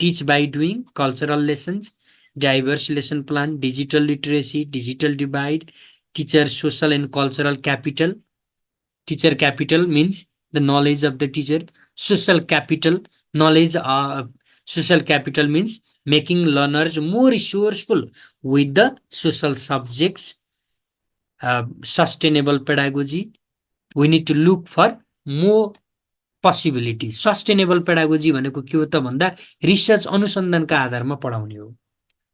[SPEAKER 2] teach by doing cultural lessons diverse lesson plan digital literacy digital divide teacher social and cultural capital teacher capital means the knowledge of the teacher social capital means making learners more resourceful with the social subjects sustainable pedagogy we need to look for more possibilities sustainable pedagogy भनेको के हो त भन्दा research अनुसन्धानका आधारमा पढाउने हो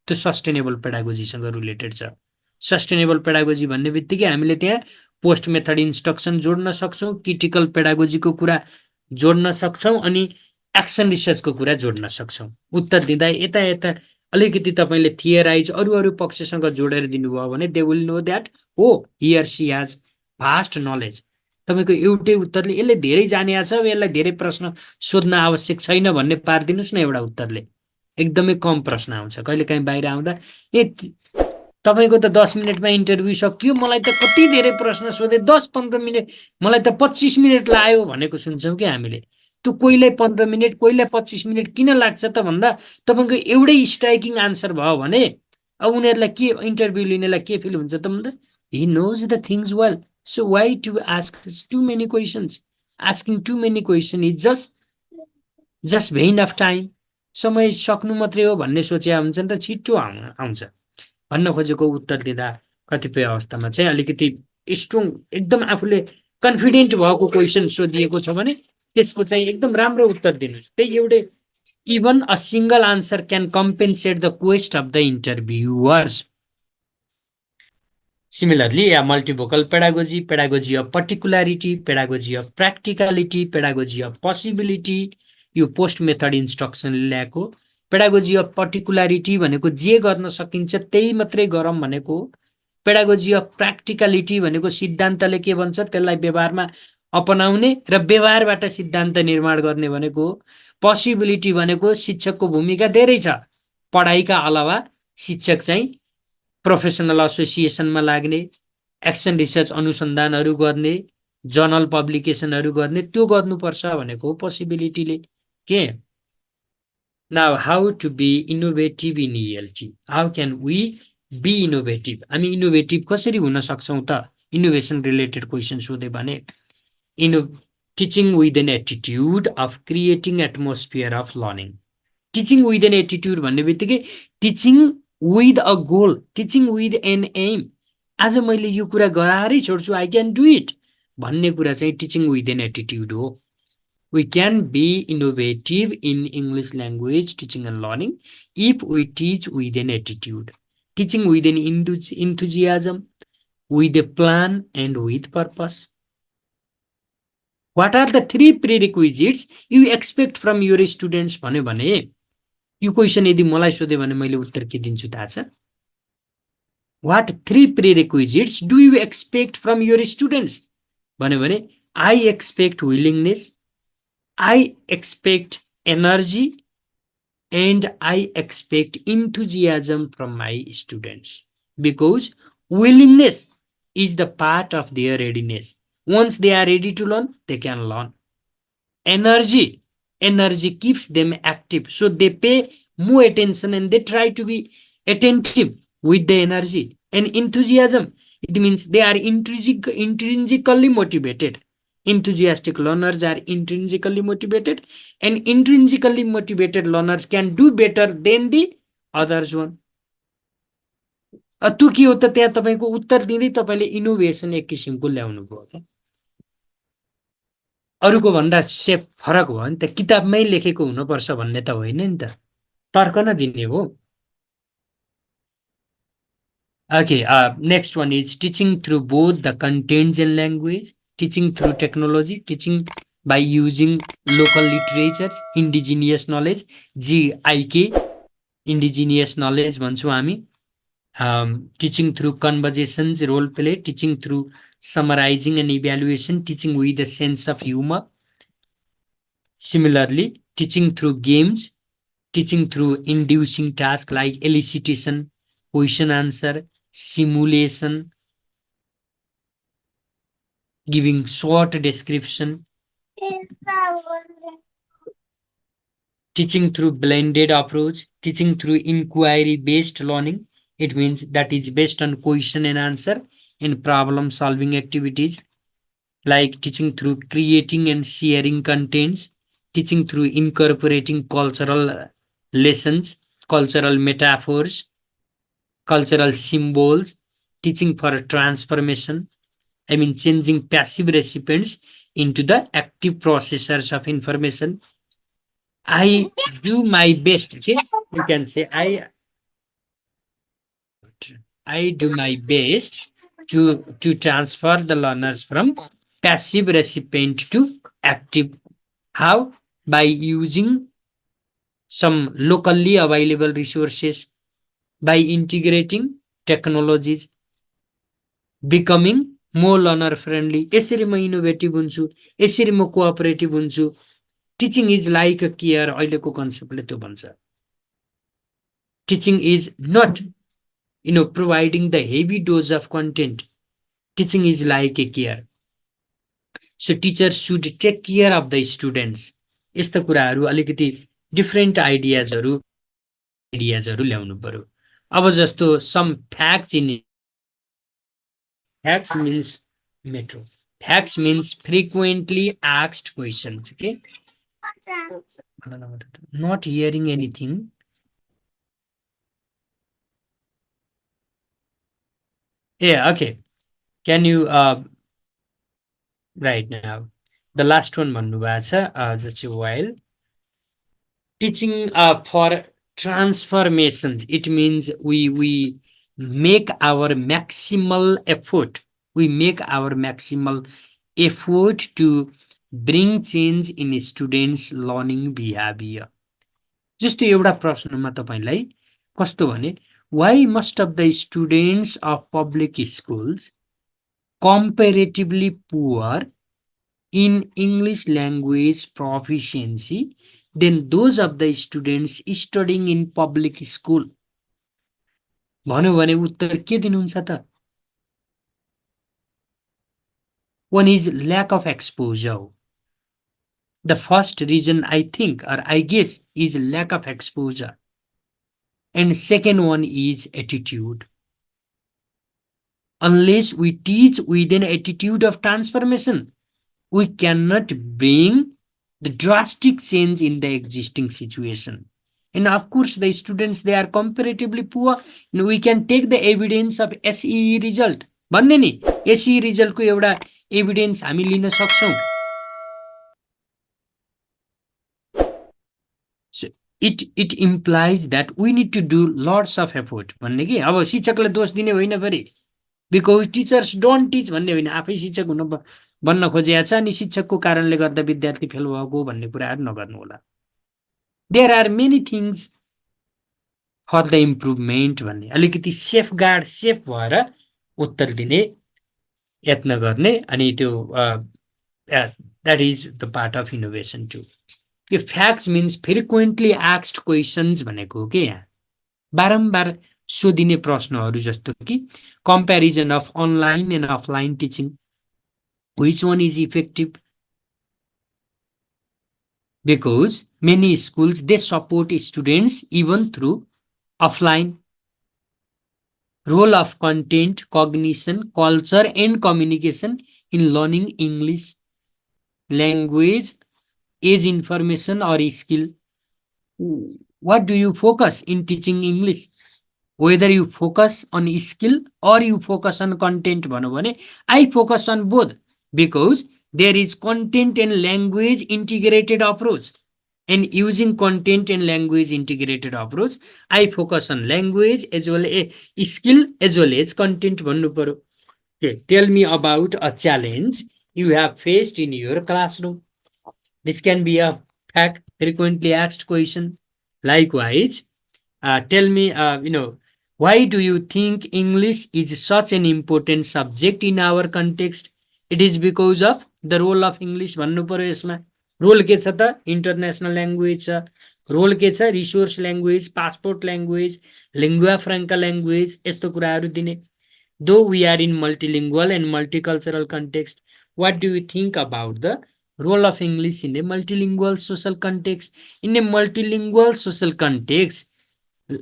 [SPEAKER 2] त्यो सस्टेनेबल पेडागोजी सँग रिलेटेड छ सस्टेनेबल पेडागोजी भन्ने बित्तिकै हामीले त्यहाँ पोस्ट मेथड इन्स्ट्रक्सन जोड्न सक्छौं क्रिटिकल पेडागोजीको कुरा जोड्न सक्छौं अनि एक्सन रिसर्चको कुरा जोड्न सक्छौं उत्तर दिँदा यता अलिकति तपाईले थियराइज अरु पक्षसँग जोडेर दिनुभयो भने दे विल नो दैट हो he or she has vast knowledge तपाईको एउटै उत्तरले यसले धेरै जानेको छ यसलाई धेरै प्रश्न सोध्न आवश्यक छैन भन्ने पार्दिनुस् न एउटा उत्तरले एकदमै कम प्रश्न आउँछ कहिलेकाहीँ बाहिर आउँदा तपाईको त 10 मिनेटमा इन्टरभ्यु सकियो मलाई त कति धेरै प्रश्न सोधे 10-15 मिनेट मलाई त 25 मिनेट लाग्यो भनेको सुन्छौं के हामीले त्यो कोइलाई 15 मिनेट कोइलाई 25 मिनेट किन लाग्छ त भन्दा तपाईको एउटै स्ट्राइकिङ आन्सर भयो भने अब उनीहरुलाई के इन्टरभ्यु लिनेलाई के फिल हुन्छ त भन्दा he knows the things well so why to ask too many questions asking too many questions is just vain of time समय सक्नु मात्रै हो भन्ने सोचे हुन्छ नि त छिटो आउँछ भन्न खोजेको उत्तर दिँदा कतिपय अवस्थामा चाहिँ अलिकति स्ट्रङ एकदम आफूले कन्फिडेन्ट भएको क्वेशन सोधिएको छ भने त्यसको चाहिँ एकदम राम्रो उत्तर दिनुस् त्यही एउटै Even a single answer can compensate the quest of the interviewers. Similarly, a multivocal pedagogy, pedagogy of particularity, pedagogy of practicality, pedagogy of possibility, यो पोस्ट मेथड इन्स्ट्रक्सन ल्याएको पेडागोजी अफ पर्टिकुलारिटी भनेको जे गर्न सकिन्छ त्यही मात्रै गरौँ भनेको पेडागोजी अफ प्र्याक्टिकलिटी भनेको सिद्धान्तले के भन्छ त्यसलाई व्यवहारमा अपनाउने र व्यवहारबाट सिद्धान्त निर्माण गर्ने भनेको पोसिबिलिटी भनेको शिक्षकको भूमिका धेरै छ पढाइका अलावा शिक्षक चाहिँ प्रोफेसनल एसोसिएसनमा लाग्ने एक्सन रिसर्च अनुसन्धानहरू गर्ने जर्नल पब्लिकेसनहरू गर्ने त्यो गर्नुपर्छ भनेको पोसिबिलिटीले के now how to be innovative in ELT how can we be innovative हामी इनोभेटिभ कसरी हुन सक्छौँ त इनोभेसन रिलेटेड क्वेसन सोधे भने teaching with an attitude of creating atmosphere of learning teaching with an attitude भन्ने बित्तिकै teaching with a goal teaching with an aim आज मैले यो कुरा गराएरै छोड्छु आई क्यान डु इट भन्ने कुरा चाहिँ टिचिङ विथ एन एटिट्युड हो we can be innovative in English language teaching and learning if we teach with an attitude teaching with an enthusiasm with a plan and with purpose. What are the 3 prerequisites you expect from your students भन्यो भने यो question यदि मलाई सोधे भने मैले उत्तर के दिन्छु थाहा छ What 3 prerequisites do you expect from your students भन्यो भने I expect willingness I expect energy and I expect enthusiasm from my students because willingness is the part of their readiness. Once they are ready to learn, they can learn. Energy keeps them active. So they pay more attention and they try to be attentive with the energy. And enthusiasm, it means they are intrinsically motivated. Enthusiastic learners are intrinsically motivated and intrinsically motivated learners can do better than the others one. त्यो के हो त त्यहाँ तपाईको उत्तर दिँदै तपाईले innovation एक किसिमको ल्याउनु भयो के अरुको भन्दा सेफ फरक भयो नि त किताबमै लेखेको हुनुपर्छ भन्ने त होइन नि त तर्क न दिने हो Okay, next one is teaching through both the contents and language, teaching through technology, teaching by using local literatures, indigenous knowledge, 𝐲𝐼𝐾, indigenous knowledge भन्छौँ हामी, teaching through conversations, role play, teaching through summarizing and evaluation, teaching with a sense of humor. Similarly, teaching through games, teaching through inducing tasks like elicitation, question answer, simulation, giving short description, teaching through blended approach, teaching through inquiry-based learning. It means that is based on question and answer and problem solving activities, like teaching through creating and sharing contents, teaching through incorporating cultural lessons, cultural metaphors, cultural symbols, teaching for a transformation, I mean changing passive recipients into the active processors of information. I do my best, okay? You can say I do my best to transfer the learners from passive recipient to active. How? By using some locally available resources, by integrating technologies, becoming more learner friendly. यसरी म innovative हुन्छु, यसरी म cooperative हुन्छु. Teaching is like a care अहिलेको कन्सेप्टले त्यो भन्छ. Teaching is not providing the heavy dose of content. Teaching is like a care. So teachers should take care of the students. यस्ता कुराहरू अलिकति डिफरेन्ट आइडियाजहरू ल्याउनु पर्यो. अब जस्तो some facts in facts means metro. Facts means frequently asked questions. Okay. Not hearing anything. Yeah. Okay. Can you right now the last one भन्नु भएको छ just a while. teaching for transformations. It means we make our maximal effort. We make our maximal effort to bring change in students' learning behavior. जस्तो एउटा प्रश्नमा तपाईलाई कस्तो भने why most of the students of public schools comparatively poor in English language proficiency than those of the students studying in public school? भन्यो भने उत्तर के दिनुहुन्छ त? One is lack of exposure. The first reason I think or I guess is lack of exposure. And second one is attitude. Unless we teach with an attitude of transformation, we cannot bring the drastic change in the existing situation. And of course, the students, they are comparatively poor. And we can take the evidence of SEE result. भन्ने नि SEE result को एउटा evidence हामी लिन सक्छौं. So it implies that we need to do lots of effort. भन्ने कि अब शिक्षकले दोष दिने होइन फेरि. Because teachers don't teach भन्ने होइन, आफै शिक्षक हुन बन्न खोजेको छ अनि शिक्षकको कारणले गर्दा विद्यार्थी फेल भएको भन्ने कुराहरु नगर्नु होला. There are many things for the improvement भन्ने अलिकति सेफ भएर उत्तर दिने यत्न गर्ने अनि त्यो that is the part of innovation too. यो facts means frequently asked questions भनेको हो के यहाँ बारम्बार सोधिने प्रश्नहरु जस्तो कि comparison of online and offline teaching, which one is effective, because many schools they support students even through offline. Role of content, cognition, culture and communication in learning English language is information or skill. What do you focus in teaching English? Whether you focus on skill or you focus on content भन्नु भने I focus on both because there is content and language integrated approach. And using content and language integrated approach, I focus on language as well as skill as well as content भन्नु पर्यो. Okay, tell me about a challenge you have faced in your classroom. This can be a fact, frequently asked question. Likewise, tell me, why do you think English is such an important subject in our context? It is because of the role of English भन्नु पर्यो यसमा. Role के छ त? International language छ. Role के छ? Resource language, passport language, lingua franca language, यस्तो कुराहरू दिने. Though we are in multilingual and multicultural context, what do you think about the role of English in a multilingual social context? In a multilingual social context,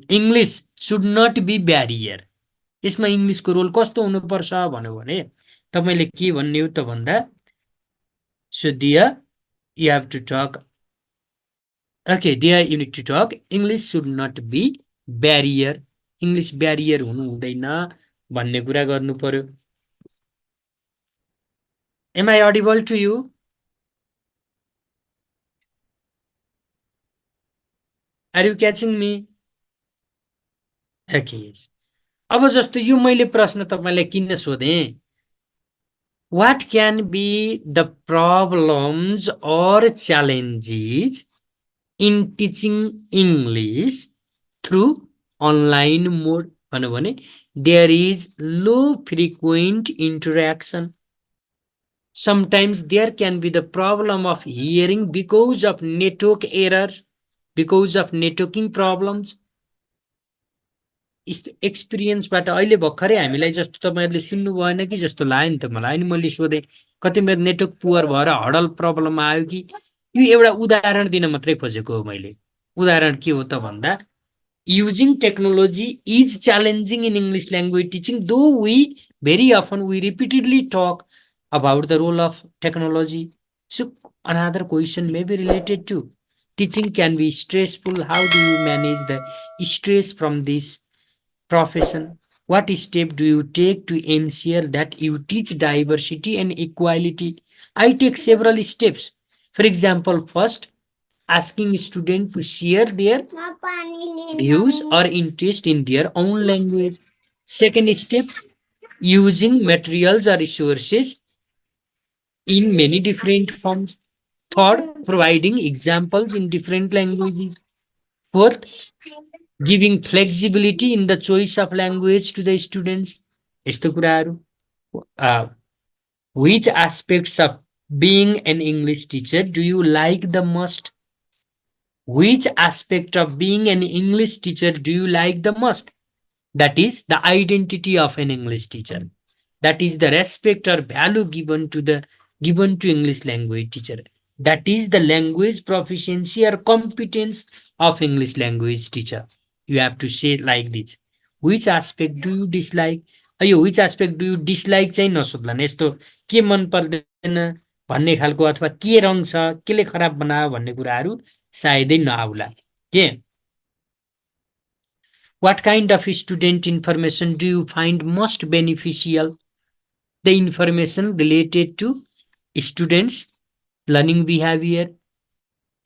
[SPEAKER 2] English should not be barrier. यसमा इङ्ग्लिशको role कस्तो हुनुपर्छ भन्यो भने तपाईले के भन्ने हो त भन्दा so dear you have to talk, okay dear you need to talk, English should not be barrier. English barrier हुनु हुँदैन भन्ने कुरा गर्नु पर्यो. Am I audible to you? Are you catching me? Okay. अब जस्तो यो मैले प्रश्न तपाईलाई किन सोधेँ? What can be the problems or challenges in teaching English through online mode? भन्नु भने there is low frequent interaction. Sometimes there can be the problem of hearing because of network errors, because of networking problems. एक्सपिरियन्सबाट अहिले भर्खरै हामीलाई जस्तो तपाईहरुले सुन्नु भएन कि जस्तो लाग्यो नि त मलाई. अनि मैले सोधे कति मेरो नेटवर्क पुअर भएर हडल प्रब्लम आयो कि. यो एउटा उदाहरण दिन मात्रै खोजेको हो मैले. उदाहरण के हो त भन्दा using technology is challenging in English language teaching, though we very often we repeatedly talk about the role of technology. So another question may be related to teaching can be stressful. How do you manage the stress from this profession? What step do you take to ensure that you teach diversity and equality? I take several steps. For example, first, asking students to share their views or interest in their own language. Second step, using materials or resources in many different forms. Third, providing examples in different languages. Fourth, giving flexibility in the choice of language to the students. यस्तो कुराहरू. Which aspects of being an English teacher do you like the most? Which aspect of being an English teacher do you like the most? That is the identity of an English teacher. That is the respect or value given to English language teacher. That is the language proficiency or competence of English language teacher. You have to say like this. Which aspect do you dislike? यो which aspect do you dislike चाहिँ नसोध्ला नि, यस्तो के मन पर्दैन भन्ने खालको अथवा के रङ छ, केले खराब बनायो भन्ने कुराहरू सायदै नआउला के. What kind of student information do you find most beneficial? The information related to students' learning behavior,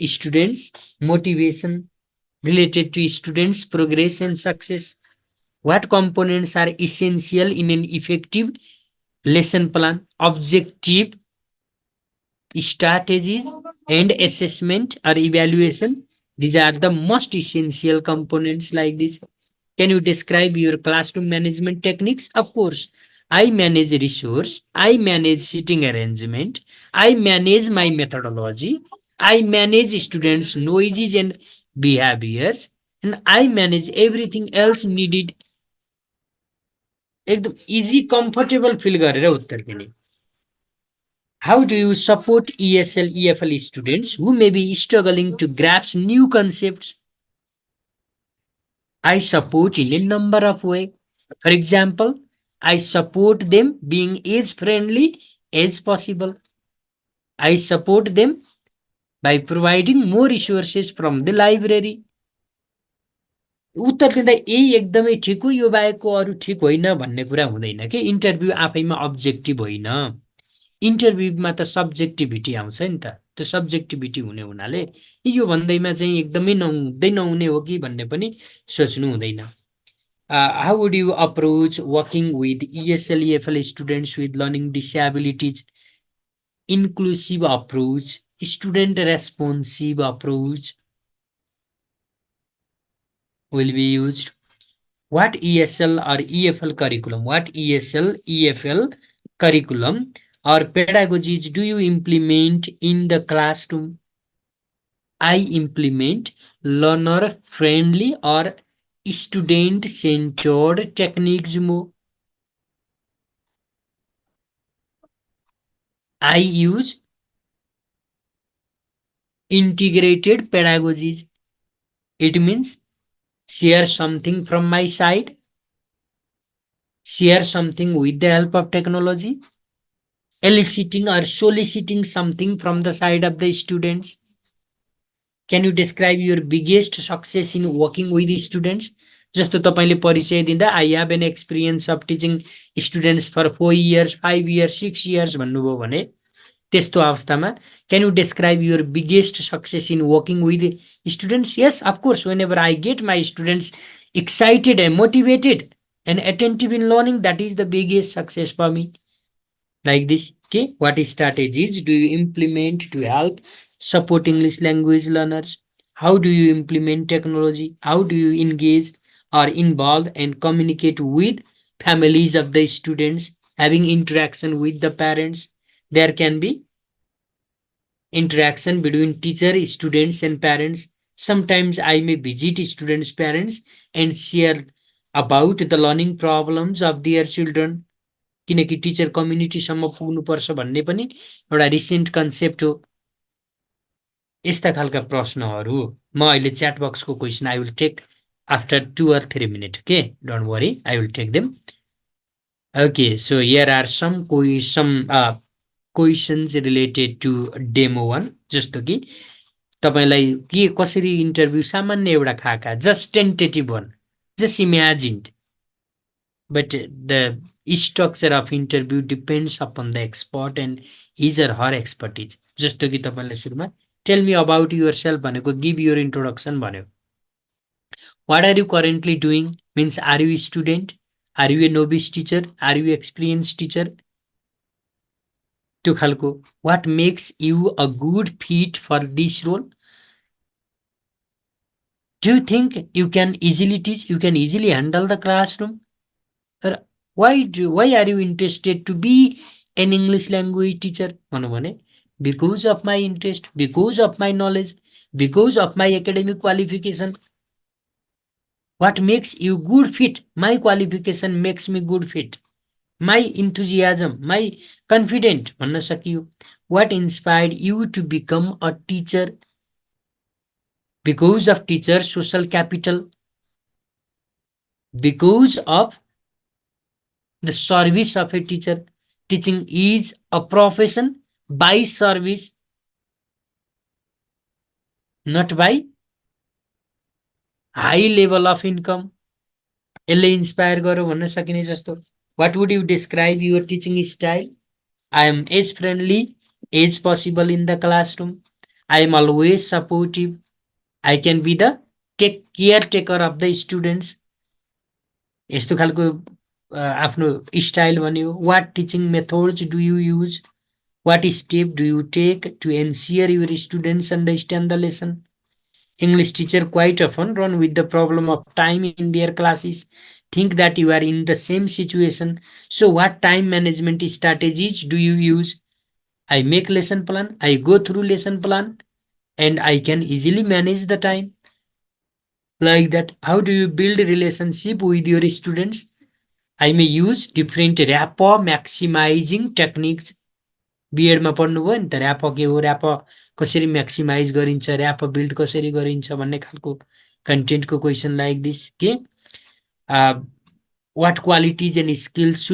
[SPEAKER 2] students' motivation, related to students' progress and success. What components are essential in an effective lesson plan? Objective, strategies, and assessment or evaluation. These are the most essential components like this. Can you describe your classroom management techniques? Of course. I manage resource, I manage seating arrangement, I manage my methodology, I manage students' noises and behaviors, and I manage everything else needed. एकदम easy comfortable feel गरेर उत्तर दिने. How do you support ESL, EFL students who may be struggling to grasp new concepts? I support in a number of ways. For example, I support them being as friendly as possible. I support them by providing more resources from the library. उत्तर दिँदा यही एकदमै ठिक हो, यो बाहेकको अरू ठिक होइन भन्ने कुरा हुँदैन के. इन्टरभ्यू आफैमा अब्जेक्टिभ होइन, इन्टरभ्यूमा त सब्जेक्टिभिटी आउँछ नि त. त्यो सब्जेक्टिभिटी हुने हुनाले यो भन्दैमा चाहिँ एकदमै नहुने हो कि भन्ने पनि सोच्नु हुँदैन. How would you approach working with ESL, EFL students with learning disabilities? Inclusive approach, student responsive approach will be used. What ESL or EFL curriculum? What ESL, EFL curriculum or pedagogies do you implement in the classroom? I implement learner-friendly or student-centered techniques more. I use integrated pedagogies. It means share something from my side, share something with the help of technology, eliciting or soliciting something from the side of the students. Can you describe your biggest success in working with the students? जस्तो तपाईले परिचय दिँदा I have an experience of teaching students for 4 years, 5 years, 6 years भन्नुभयो भने त्यस्तो अवस्थामा can you describe your biggest success in working with students? Yes, of course. Whenever I get my students excited and motivated and attentive in learning, that is the biggest success for me. Like this. Okay, what strategies do you implement to help support English language learners? How do you implement technology? How do you engage or involve and communicate with families of the students, having interaction with the parents? There can be interaction between teacher, students, and parents. Sometimes I may visit students' parents and share about the learning problems of their children. किनकि teacher कम्युनिटीसम्म पुग्नुपर्छ भन्ने पनि एउटा recent concept हो. यस्ता खालका प्रश्नहरू म अहिले च्याट बक्सको question I will take after 2 or 3 minutes. Okay, don't worry, I will take them. Okay, so here are some questions related to demo 1. जस्तो कि तपाईलाई के कसरी इन्टरभ्यु सामान्य एउटा खाका, just tentative one, just imagined, but the structure of interview depends upon the expert and his or her expertise. जस्तो कि तपाईलाई सुरुमा टेल मी अबाउट योरसेल्फ भनेको गिभ योर इन्ट्रोडक्सन भन्यो। What are you currently doing means are you student, are you a novice teacher, are you experience teacher, त्यो खालको। What makes you a good fit for this role, do you think you can easily teach, you can easily handle the classroom, तर why are you interested to be an English language teacher भनौँ भने because of my interest, because of my knowledge, because of my academic qualification. What makes you good fit, my qualification makes me good fit, my enthusiasm, my confident भन्न सकियो। What inspired you to become a teacher, because of teacher social capital, because of the service of a teacher. Teaching is a profession by service, not by high level of income. यसले inspire गर्यो भन्न सकिने जस्तो। What would you describe your teaching style? I am as friendly as possible in the classroom. I am always supportive. I can be the caretaker of the students. यस्तो खालको आफ्नो style भन्यो। What teaching methods do you use, what step do you take to ensure your students understand the lesson. English teacher quite often run with the problem of time in their classes, think that you are in the same situation. So what time management strategies do you use? I make lesson plan, I go through lesson plan, and I can easily manage the time. Like that, how do you build a relationship with your students? I may use different rapport maximizing techniques. बिएडमा पढ्नुभयो नि त, rap के हो, rap कसरी maximise गरिन्छ, rap build कसरी गरिन्छ भन्ने खालको कन्टेन्टको क्वेसन लाइक दिस के what qualities and skills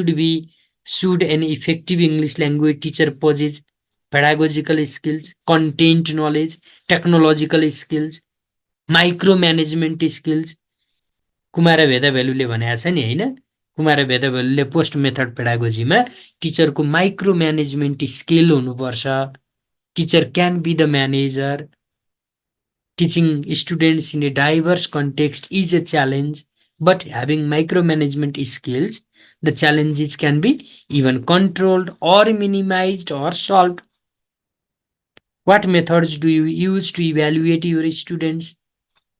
[SPEAKER 2] should an effective English language teacher possess, pedagogical skills, content knowledge, technological skills, micro management skills. Kumar भेदाभेलुले भनेको छ नि होइन, कुमार भेदाभेलुले पोस्ट मेथड पेडागोजीमा टिचरको माइक्रो म्यानेजमेन्ट स्किल हुनुपर्छ। Teacher can be the manager. Teaching students in a diverse context is a challenge, but having micro management skills the challenges can be even controlled or minimized or solve. What methods do you use to evaluate your students?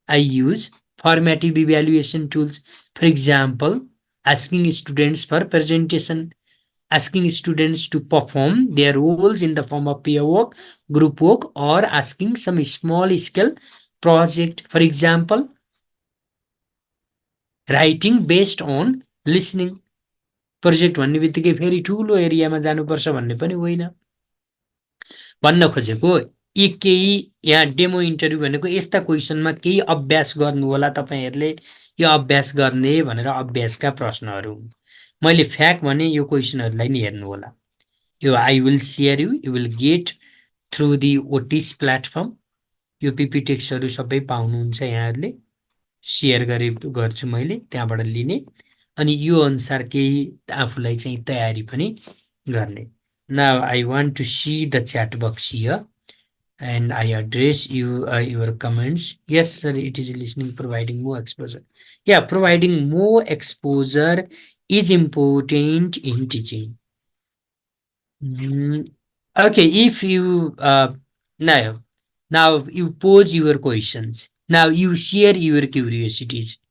[SPEAKER 2] I use formative evaluation tools. For example, asking students for presentation, asking students to perform their roles in the form of peer work, group work, or asking some small scale project. For example, writing based on listening. Project भन्ने बित्तिकै फेरि ठुलो एरियामा जानुपर्छ भन्ने पनि होइन। भन्न खोजेको यी केही यहाँ डेमो इन्टरभ्यू भनेको यस्ता क्वेसनमा केही अभ्यास गर्नु होला तपाईहरुले, यो अभ्यास गर्ने भनेर अभ्यासका प्रश्नहरू। मैले फ्याक्ट भने यो क्वेसनहरूलाई नि हेर्नु होला। यो I will share you will get through the Otis platform. यो पिपी टेक्स्टहरू सबै पाउनुहुन्छ यहाँहरुले, शेयर गर्छु मैले त्यहाँबाट लिने, अनि यो अनुसार केही आफुलाई चाहिँ तयारी पनि गर्ने। Now I want to see the chat box here and I address you your comments. Yes sir, it is listening, providing more exposure. Yeah, providing more exposure is important in teaching. Okay, if you now you pose your questions, now you share your curiosities.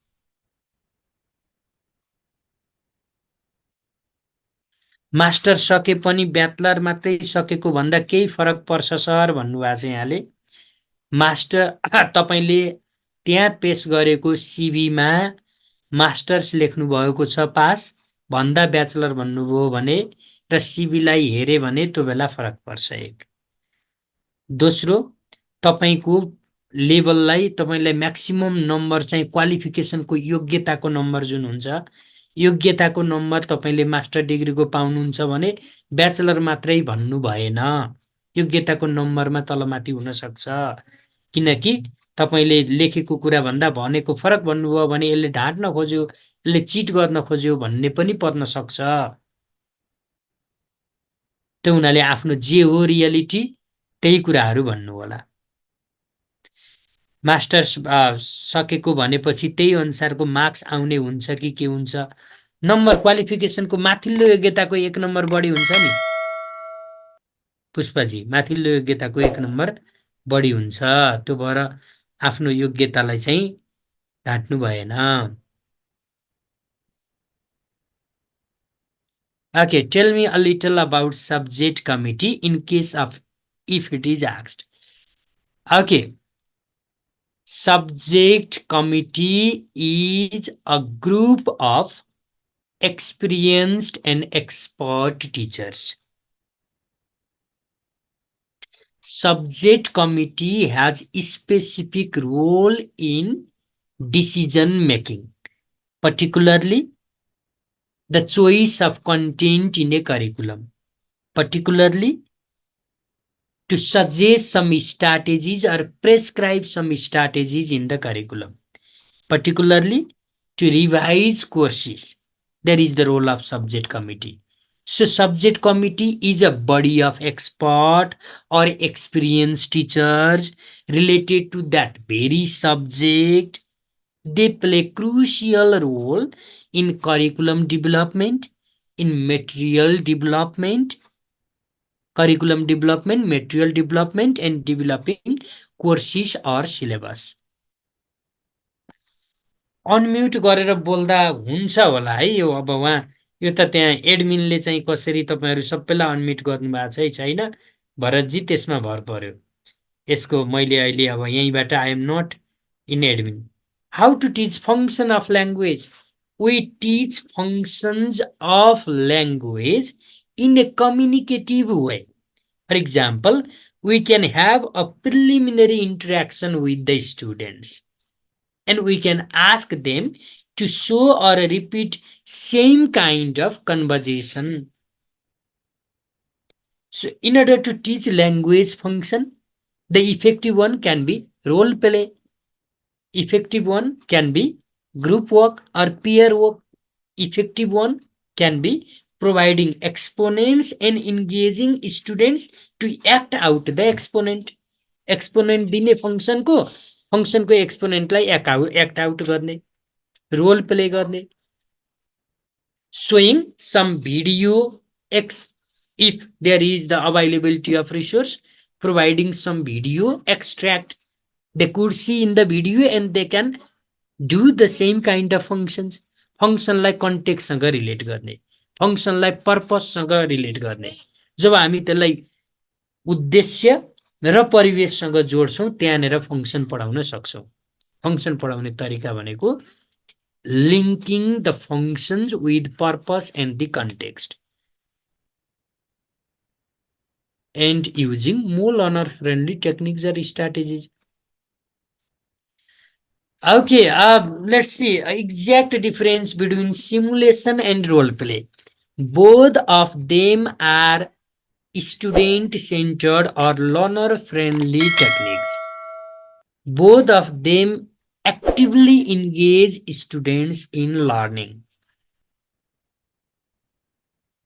[SPEAKER 2] Master सके पनि bachelor मात्रै सकेको भन्दा केही फरक पर्छ sir भन्नुभएको छ यहाँले। मास्टर तपाईले त्यहाँ पेश गरेको सिभीमा मास्टर्स लेख्नु भएको छ पास भन्दा ब्याचलर भन्नुभयो भने र सिभीलाई हेरे भने त्यो बेला फरक पर्छ एक। दोस्रो, तपाईको लेभललाई तपाईलाई म्याक्सिमम नम्बर चाहिँ क्वालिफिकेसनको योग्यताको नम्बर जुन हुन्छ, योग्यताको नम्बर तपाईले मास्टर डिग्रीको पाउनुहुन्छ भने ब्याचलर मात्रै भन्नु भएन, योग्यताको नम्बरमा तलमाथि हुन सक्छ। किनकि तपाईले लेखेको कुरा भन्दा भनेको फरक भन्नुभयो भने यसले ढाट्न खोज्यो, यसले चिट गर्न खोज्यो भन्ने पनि पर्न सक्छ। त्यो हुनाले आफ्नो जे हो रियालिटी त्यही कुराहरू भन्नु होला। मास्टर्स सकेको भनेपछि त्यही अनुसारको मार्क्स आउने हुन्छ कि के हुन्छ? नम्बर क्वालिफिकेसनको माथिल्लो योग्यताको 1 नम्बर बढी हुन्छ नि पुष्पाजी, माथिल्लो योग्यताको 1 नम्बर बढी हुन्छ। त्यो भएर आफ्नो योग्यतालाई चाहिँ घाट्नु भएन। Okay, tell me a little about subject committee in case of if it is asked. Okay, subject committee is a group of experienced and expert teachers. Subject committee has a specific role in decision making, particularly the choice of content in a curriculum, particularly to suggest some strategies or prescribe some strategies in the curriculum, particularly to revise courses. That is the role of subject committee. So subject committee is a body of expert or experienced teachers related to that very subject. They play crucial role in curriculum development, in material development, curriculum development, material development, and developing courses or syllabus. Unmute गरेर बोल्दा हुन्छ होला है यो अब उहाँ यो त त्यहाँ एडमिनले चाहिँ कसरी तपाईहरु सबैलाई अनम्युट गर्नु भएको छ है छैन भरतजी त्यसमा भर पर्यो यसको मैले अहिले अब यहीबाट I am not in admin how to teach function of language we teach functions of language in a communicative way for example we can have a preliminary interaction with the students and we can ask them to show or repeat same kind of conversation. So in order to teach language function, the effective one can be role play, effective one can be group work or peer work, effective one can be providing exponents and engaging students to act out the exponent. Exponent दिने फंक्सनको एक्सपोनेन्टलाई act out गर्ने role play गर्ने showing some video if there is the availability of resource providing some video extract they could see in the video and they can do the same kind of functions function like context सँग relate गर्ने function like purpose सँग relate गर्ने जब हामी त्यसलाई उद्देश्य र परिवेशसँग जोड्छौं त्यहाँनेर function पढाउन सक्छौं फंक्सन पढाउने तरिका भनेको linking the functions with purpose and the context and using more learner friendly techniques or strategies. Okay, let's see exact difference between simulation and role play. Both of them are student-centered or learner-friendly techniques. Both of them actively engage students in learning.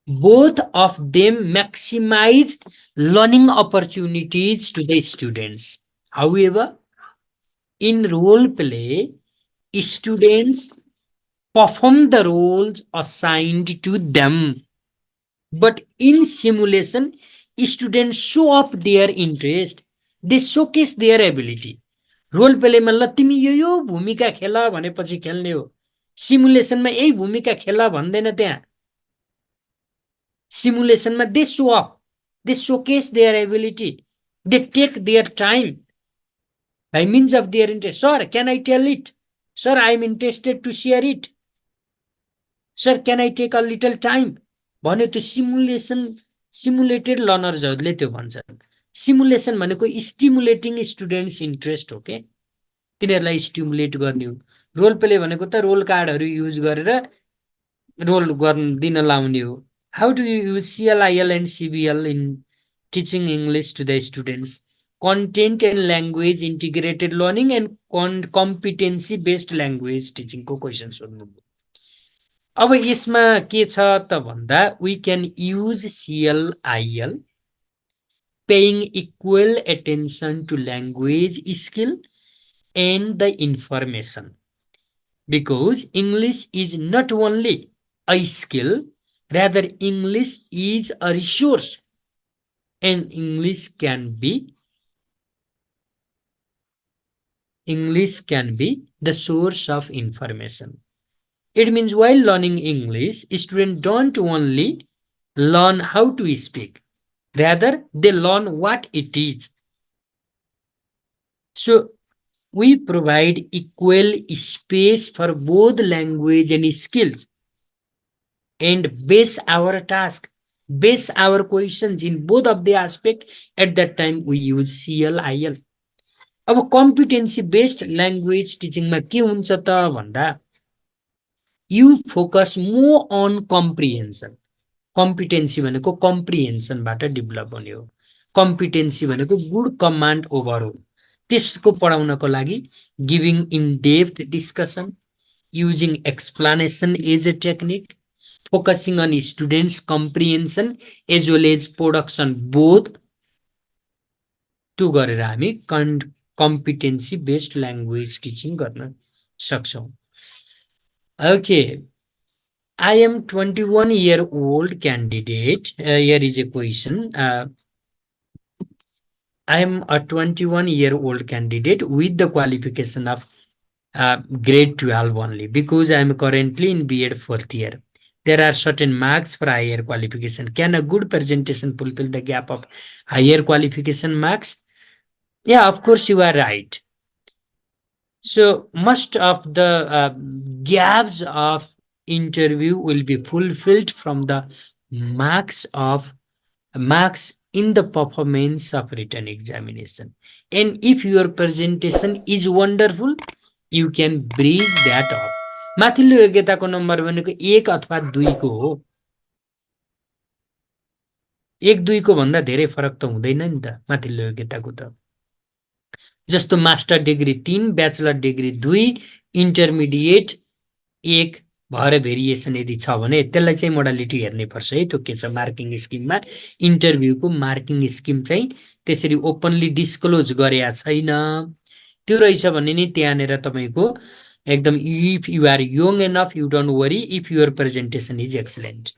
[SPEAKER 2] Both of them maximize learning opportunities to the students. However, in role play, students perform the roles assigned to them. But in simulation, students show up their interest. They showcase their ability. Role प्लेमा ल तिमी यो भूमिका खेल भनेपछि खेल्ने हो सिमुलेसनमा यही भूमिका खेल भन्दैन त्यहाँ सिमुलेसनमा they show up they showcase their ability they take their time by means of their interest. Sir, can I tell it? Sir, I am interested to share it. Sir, can I take a little time? भन्यो त्यो simulated लर्नर्सहरुले त्यो भन्छन् simulation भनेको stimulating students interest हो के तिनीहरुलाई stimulate गर्ने हो role play भनेको त रोल कार्डहरु युज गरेर रोल गर्न दिन लाउने हो how do you use CLIL and CBL in teaching English to the students content and language integrated learning and competency based language teaching को क्वेशन सोध्नु अब यसमा के छ त भन्दा we can use CLIL paying equal attention to language skill and the information. Because English is not only a skill, rather English is a resource, and English can be the source of information. It means while learning English, students don't only learn how to speak, rather they learn what it is. So we provide equal space for both language and skills, and base our task, base our questions in both of the aspect. At that time we use CLIL. अब competency based language teaching मा के हुन्छ त भन्दा you focus more on comprehension. Competency भनेको comprehension बाट develop हुने हो. Competency भनेको good command over हो. त्यसको पढाउनको लागि giving in depth discussion, using explanation as a technique, focusing on students comprehension as well as production both, त्यो गरेर हामी competency based language teaching गर्न सक्छौं. Okay, I am 21-year-old candidate. Here is a question. I am a 21-year-old candidate with the qualification of grade 12 only, because I am currently in B.Ed 4th year. There are certain marks for higher qualification. Can a good presentation fulfill the gap of higher qualification marks? Yeah, of course you are right. So most of the gaps of interview will be fulfilled from the marks in the performance of written examination. And if your presentation is wonderful, you can breeze that up. माथिल्लो योग्यताको number भनेको 1 अथवा 2 को हो. 1-2 को भन्दा धेरै फरक त हुँदैन नि त माथिल्लो योग्यताको त. जस्तो master degree 3, bachelor degree 2, intermediate 1 भएर भेरिएसन यदि छ भने त्यसलाई चाहिँ मोडालिटी हेर्नै पर्छ है. त्यो के छ मार्किङ स्किममा. इन्टरभ्यूको मार्किङ स्किम चाहिँ त्यसरी ओपनली डिस्क्लोज गरेया छैन. त्यो रहेछ भने नि त्यहाँनेर तपाईको एकदम if you are young enough, you don't worry if your presentation is excellent.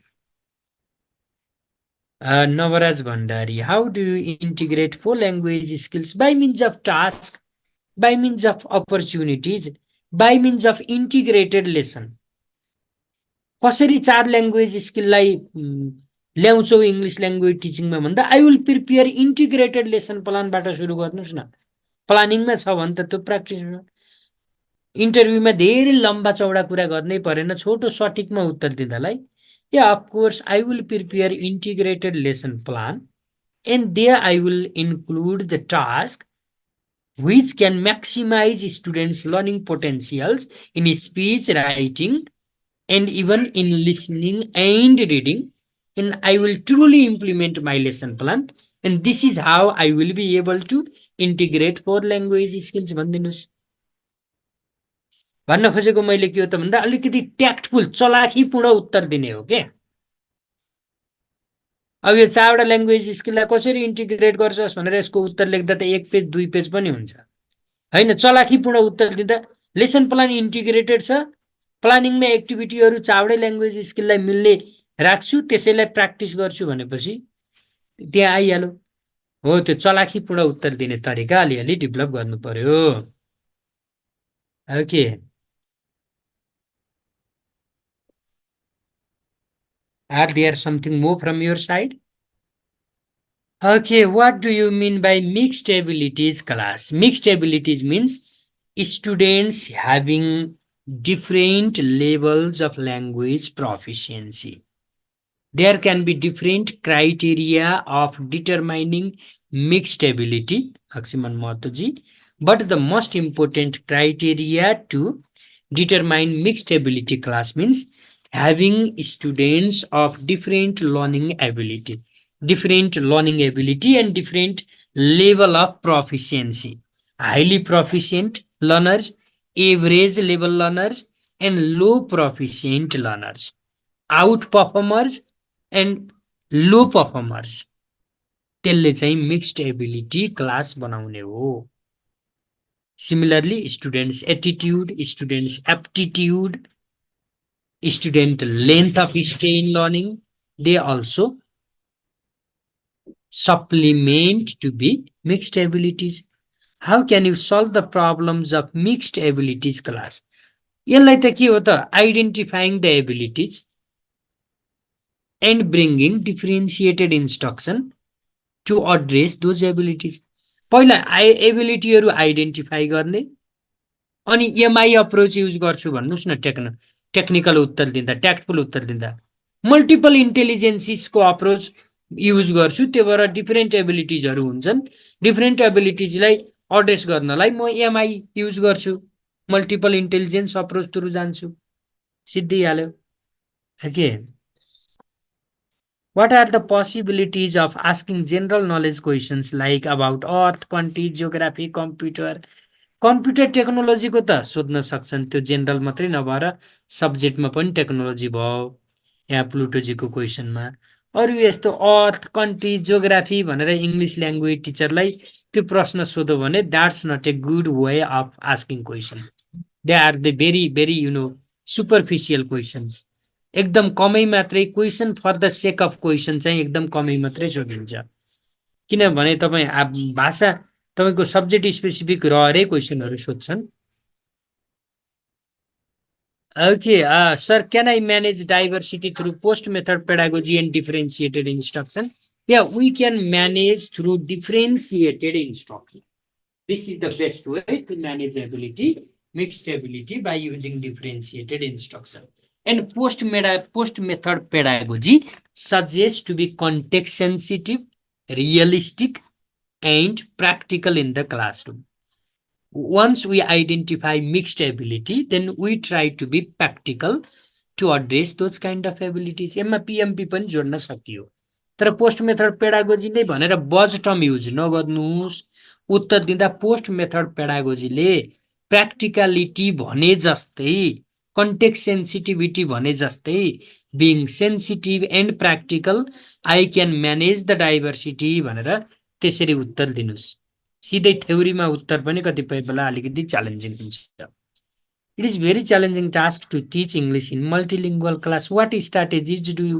[SPEAKER 2] Navaraj Bhandari, how do you integrate 4 language skills? By means of task, by means of opportunities, by means of integrated lesson. कसरी 4 language स्किललाई ल्याउँछौ English language टिचिङमा भन्दा I will prepare integrated lesson plan बाट सुरु गर्नुस् न. प्लानिङमा छ भने त त्यो प्र्याक्टिस. इन्टरभ्यूमा धेरै लम्बा चौडा कुरा गर्नै परेन, छोटो सटिकमा उत्तर दिँदालाई. Yeah, of course, I will prepare integrated lesson plan, and there I will include the task which can maximize students' learning potentials in speech, writing, and even in listening and reading. And I will truly implement my lesson plan, and this is how I will be able to integrate 4 language skills. भन्दिनुस्. भन्न खोजेको मैले के हो त भन्दा अलिकति ट्याक्टफुल चलाखीपूर्ण उत्तर दिने हो के. अब यो 4 वटा ल्याङ्ग्वेज स्किललाई कसरी इन्टिग्रेट गर्छस् भनेर यसको उत्तर लेख्दा त 1 पेज 2 पेज पनि हुन्छ हैन. चलाखीपूर्ण उत्तर दिँदा लेसन प्लान इन्टिग्रेटेड छ, प्लानिङमा एक्टिभिटीहरु 4 वटै ल्याङ्ग्वेज स्किललाई मिल्ने राख्छु, त्यसैलाई प्र्याक्टिस गर्छु भनेपछि त्यहाँ आइहाल्यो. हो, त्यो चलाखीपूर्ण उत्तर दिने तरिका अलिअलि डेभलप गर्नु पर्यो. Okay, are there something more from your side? Okay, what do you mean by mixed abilities class? Mixed abilities means students having different levels of language proficiency. There can be different criteria of determining mixed ability, Aximan Mahatoji, but the most important criteria to determine mixed ability class means having students of different learning ability and different level of proficiency. Highly proficient learners, average level learners, and low proficient learners. Outperformers and low performers. त्यसले चाहिँ mixed ability class बनाउने हो. Similarly, students' attitude, students' aptitude, student length of stay in learning, they also supplement to be mixed abilities. How can you solve the problems of mixed abilities class? यसलाई त के हो त identifying the abilities and bringing differentiated instruction to address those abilities. पहिला एबिलिटीहरु identify गर्ने अनि MI approach use गर्छु भन्नुस् न टेक्निकल उत्तर दिँदा ट्याक्टफुल उत्तर दिँदा मल्टिपल इन्टेलिजेन्सिसको अप्रोच युज गर्छु त्यो भएर डिफरेन्ट एबिलिटिजहरु हुन्छन् डिफरेन्ट एबिलिटिजलाई एड्रेस गर्नलाई म एमआई युज गर्छु मल्टिपल इन्टेलिजेन्स अप्रोच थ्रु जान्छु सिद्धिहाल्यो okay What are the possibilities of asking general knowledge questions like about earth, country, geography, computer? Computer टेक्नोलोजीको त सोध्न सक्छन् त्यो जेनरल मात्रै नभएर सब्जेक्टमा पनि टेक्नोलोजी भयो यहाँ प्लुटोजीको क्वेसनमा अरु यस्तो अर्थ कन्ट्री जियोग्राफी भनेर इंग्लिश ल्याङ्ग्वेज टिचरलाई त्यो प्रश्न सोध्यो भने that's not a good way of asking question they are the very very superficial questions एकदम कमै मात्रै question for the sake of question चाहिँ एकदम कमै मात्रै सोधिन्छ किनभने तपाई भाषा तपाईको सब्जेक्ट स्पेसिफिक रहेरै क्वेसनहरु सोध्छन् Okay, sir, can I manage diversity through post method pedagogy and differentiated instruction? Yeah, we can manage through differentiated instruction. This is the best way to manage ability, mixed ability by using differentiated instruction. And post method pedagogy suggests to be context sensitive, realistic, and practical in the classroom. Once we identify mixed ability, then we try to be practical to address those kind of abilities. यसमा PMP पनि जोड्न सकियो तर post method pedagogy नै भनेर बज term use नगर्नुस् उत्तर दिँदा पोस्ट मेथड पेडागोजीले प्र्याक्टिकलिटी भने जस्तै कन्टेक्स्ट सेन्सिटिभिटी भने जस्तै being sensitive and practical I can manage the diversity भनेर त्यसरी उत्तर दिनुस् सीधै थ्योरीमा उत्तर पनि कतिपय बेला अलिकति च्यालेन्जिङ हुन्छ it is very challenging task to teach English in multilingual class what strategies do you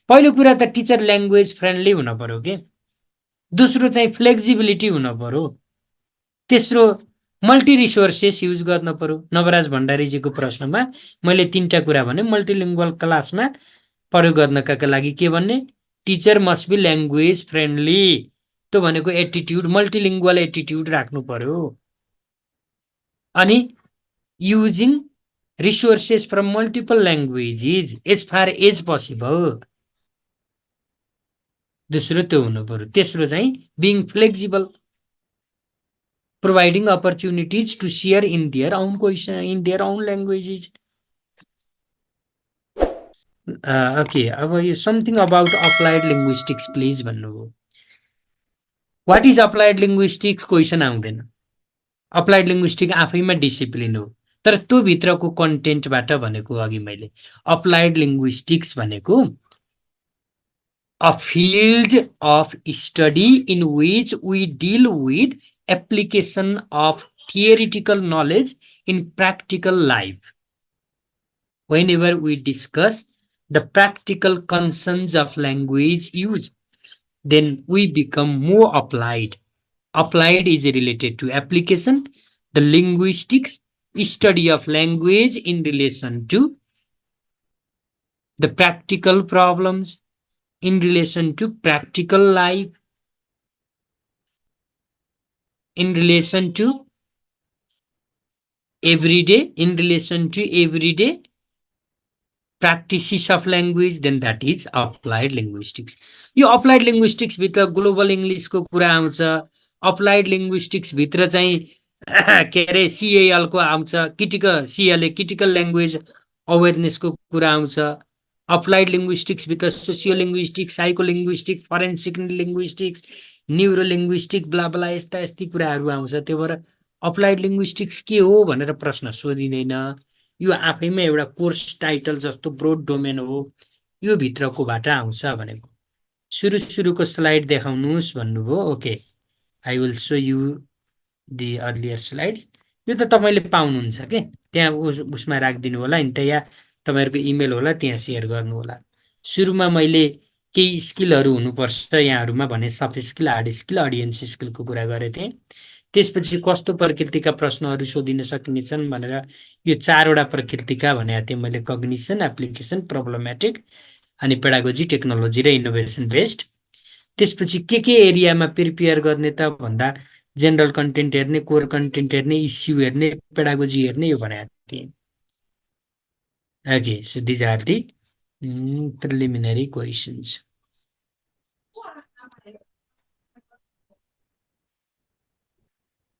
[SPEAKER 2] पहिलो कुरा त टिचर ल्याङ्ग्वेज फ्रेन्डली हुन पर्यो के दोस्रो चाहिँ फ्लेक्सिबिलिटी हुन पर्यो तेस्रो मल्टी रिसोर्सेस युज गर्न पर्यो नवराज भण्डारीजीको प्रश्नमा मैले तीनटा कुरा भने मल्टिलिङ्गुअल क्लासमा प्रयोग गर्नका लागि के भन्ने teacher must be language friendly त्यो भनेको एटिट्युड मल्टिलिङ्गुअल एटिट्युड राख्नु पर्यो अनि using resources from multiple languages as far as possible दोस्रो त्यो हुनु पर्यो तेस्रो चाहिँ being flexible providing opportunities to share in their own question in their own languages. Okay, अब यो something about applied linguistics please भन्नुभयो what is applied linguistics question आउँदैन applied linguistics आफैमा डिसिप्लिन हो तर त्यो भित्रको कन्टेन्टबाट भनेको अघि मैले applied linguistics भनेको a field of study in which we deal with application of theoretical knowledge in practical life. Whenever we discuss the practical concerns of language use, then we become more applied. Applied is related to application. The linguistics study of language in relation to the practical problems, in relation to practical life, in relation to everyday, in relation to everyday practices of language, then that is applied linguistics. यो applied linguistics भित्र global English को कुरा आउँछ applied linguistics भित्र चाहिँ के रे CAL को आउँछ critical language awareness को कुरा आउँछ applied linguistics भित्र sociolinguistics, psycholinguistics, forensic linguistics, neurolinguistic blah blah यस्ता यस्ती कुराहरू आउँछ त्यो भएर अप्लाइड लिङ्ग्विस्टिक्स के हो भनेर प्रश्न सोधिदैन यो आफैमा एउटा कोर्स टाइटल जस्तो ब्रोड डोमेन हो यो भित्रकोबाट आउँछ भनेको सुरुको स्लाइड देखाउनुस् भन्नुभयो okay I will show you the earlier slides यो त तपाईले पाउनुहुन्छ के त्यहाँ उसमा राखिदिनु होला नि त या तपाईहरुको इमेल होला त्यहाँ शेयर गर्नु होला सुरुमा मैले केही स्किलहरु हुनुपर्छ यहाँहरुमा भने soft skill hard skill audience स्किलको कुरा गरे थिए त्यसपछि कस्तो प्रकृतिका प्रश्नहरु सोधिन सकिनेछन् भनेर यो चारवटा प्रकृतिका भनेको थिएँ मैले कग्निसन एप्लिकेसन प्रब्लमेटिक अनि पेडागोजी टेक्नोलोजी र इनोभेसन बेस्ड त्यसपछि के एरियामा प्रिपेयर गर्ने त भन्दा जनरल कन्टेन्ट हेर्ने कोर कन्टेन्ट हेर्ने इस्यु हेर्ने पेडागोजी हेर्ने यो भनेको थिएँ Okay, so these are the preliminary questions.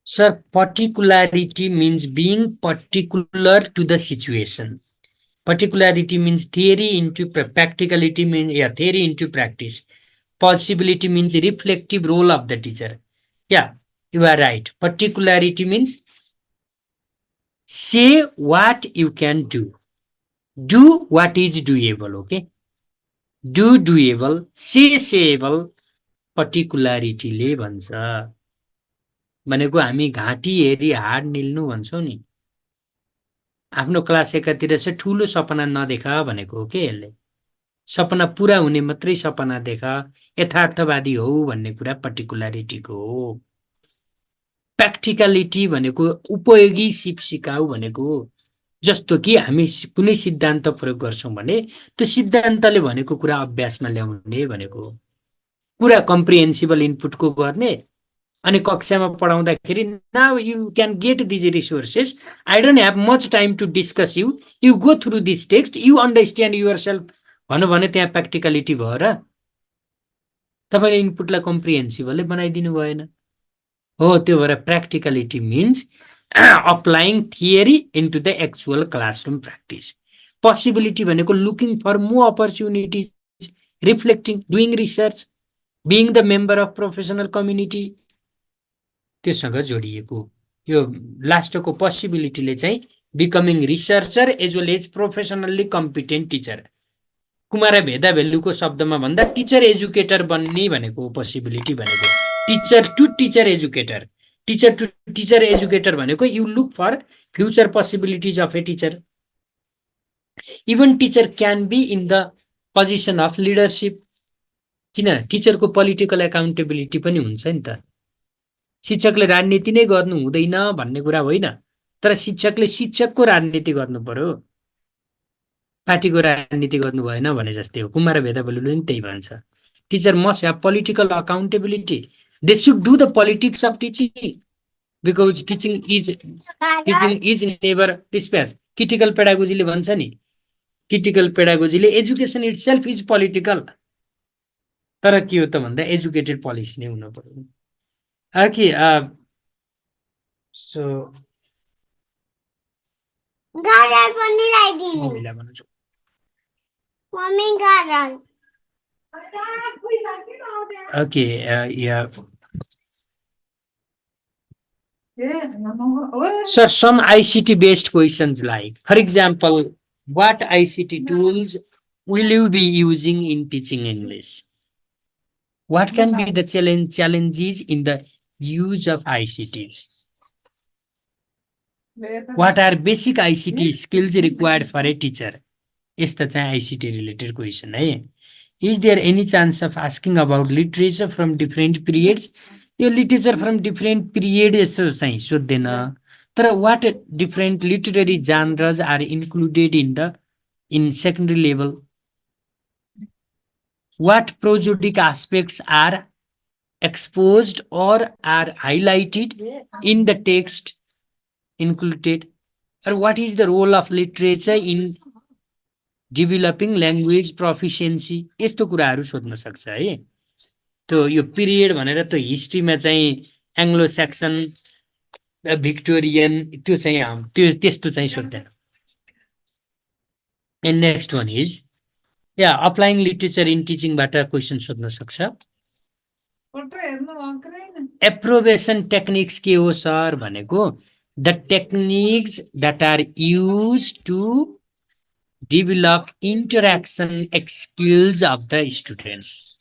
[SPEAKER 2] Sir, particularity means being particular to the situation. Particularity means theory into practicality means theory into practice. Possibility means reflective role of the teacher. Yeah, you are right. Particularity means say what you can do. Do what is doable, okay? Do doable, say sayable, particularity ले भन्छ भनेको हामी घाँटी हेरी हाड निल्नु भन्छौ नि आफ्नो क्लास एकातिर चाहिँ ठूलो सपना नदेखा भनेको हो के यसले सपना पूरा हुने मात्रै सपना देखा यथार्थवादी हो भन्ने कुरा पर्टिकुलारिटीको हो प्र्याक्टिकलिटी भनेको उपयोगी सिप सिकाउ भनेको हो जस्तो कि हामी कुनै सिद्धान्त प्रयोग गर्छौं भने त्यो सिद्धान्तले भनेको कुरा अभ्यासमा ल्याउने भनेको हो कुरा कम्प्रिहेन्सिबल इनपुटको गर्ने अनि कक्षामा पढाउँदाखेरि now you can get these resources I don't have much time to discuss you go through this text you understand yourself भन्नु भने त्यहाँ प्र्याक्टिकलिटी भयो र तपाईले इनपुटलाई कम्प्रिहेन्सिबलै बनाइदिनु भएन हो त्यो भएर practicality means applying theory into the actual classroom practice. Possibility भनेको looking for more opportunities, reflecting, doing research, being the member of professional community. त्यससँग जोडिएको यो लास्टको possibilityले चाहिँ becoming researcher as well as professionally competent teacher. Kumar भेदा भेलुको शब्दमा भन्दा teacher educator बन्ने भनेको possibility भनेको teacher to teacher educator Teacher to teacher educator भनेको you look for future possibilities of a teacher. Even teacher can be in the position of leadership. किन टिचरको political accountability पनि हुन्छ नि त शिक्षकले राजनीति नै गर्नु हुँदैन भन्ने कुरा होइन तर शिक्षकले शिक्षकको राजनीति गर्नु पर्यो पार्टीको राजनीति गर्नु भएन भने जस्तै हो कुमार भेदाभेलुले पनि त्यही भन्छ teacher must have political accountability They should do the politics of teaching because teaching is never dispatch. Critical pedagogy ले भन्छ नि critical pedagogy ले education itself is political. तर के हो त भन्दा educated policy नै हुनु पर्यो. Okay, so
[SPEAKER 4] गाजर पनि ल्याइदिनु
[SPEAKER 2] मम्मीलाई भन्छु.
[SPEAKER 4] मम्मी गाजर
[SPEAKER 2] Okay, yeah. So some ICT based questions like, for example, what ICT tools will you be using in teaching English? What can be the challenges in the use of ICTs? What are basic ICT skills required for a teacher? यस्ता चाहिँ ICT related question है. Is there any chance of asking about literature from different periods? यो literature from different periods यसो चाहिँ सोध्दैन तर what different literary genres are included in secondary level? What prosodic aspects are exposed or are highlighted in the text included? Or what is the role of literature in developing language proficiency? यस्तो कुराहरु सोध्न सक्छ है त्यो यो period भनेर त हिस्ट्रीमा चाहिँ एंग्लो सेक्सन भिक्टोरियन त्यो चाहिँ त्यो त्यस्तो चाहिँ सोध्दैन. And next one is applying literature in teaching बाट क्वेशन सोध्न सक्छ. एप्रोबेसन टेक्निक्स के हो सर भनेको the techniques that are used to develop interaction skills of the students.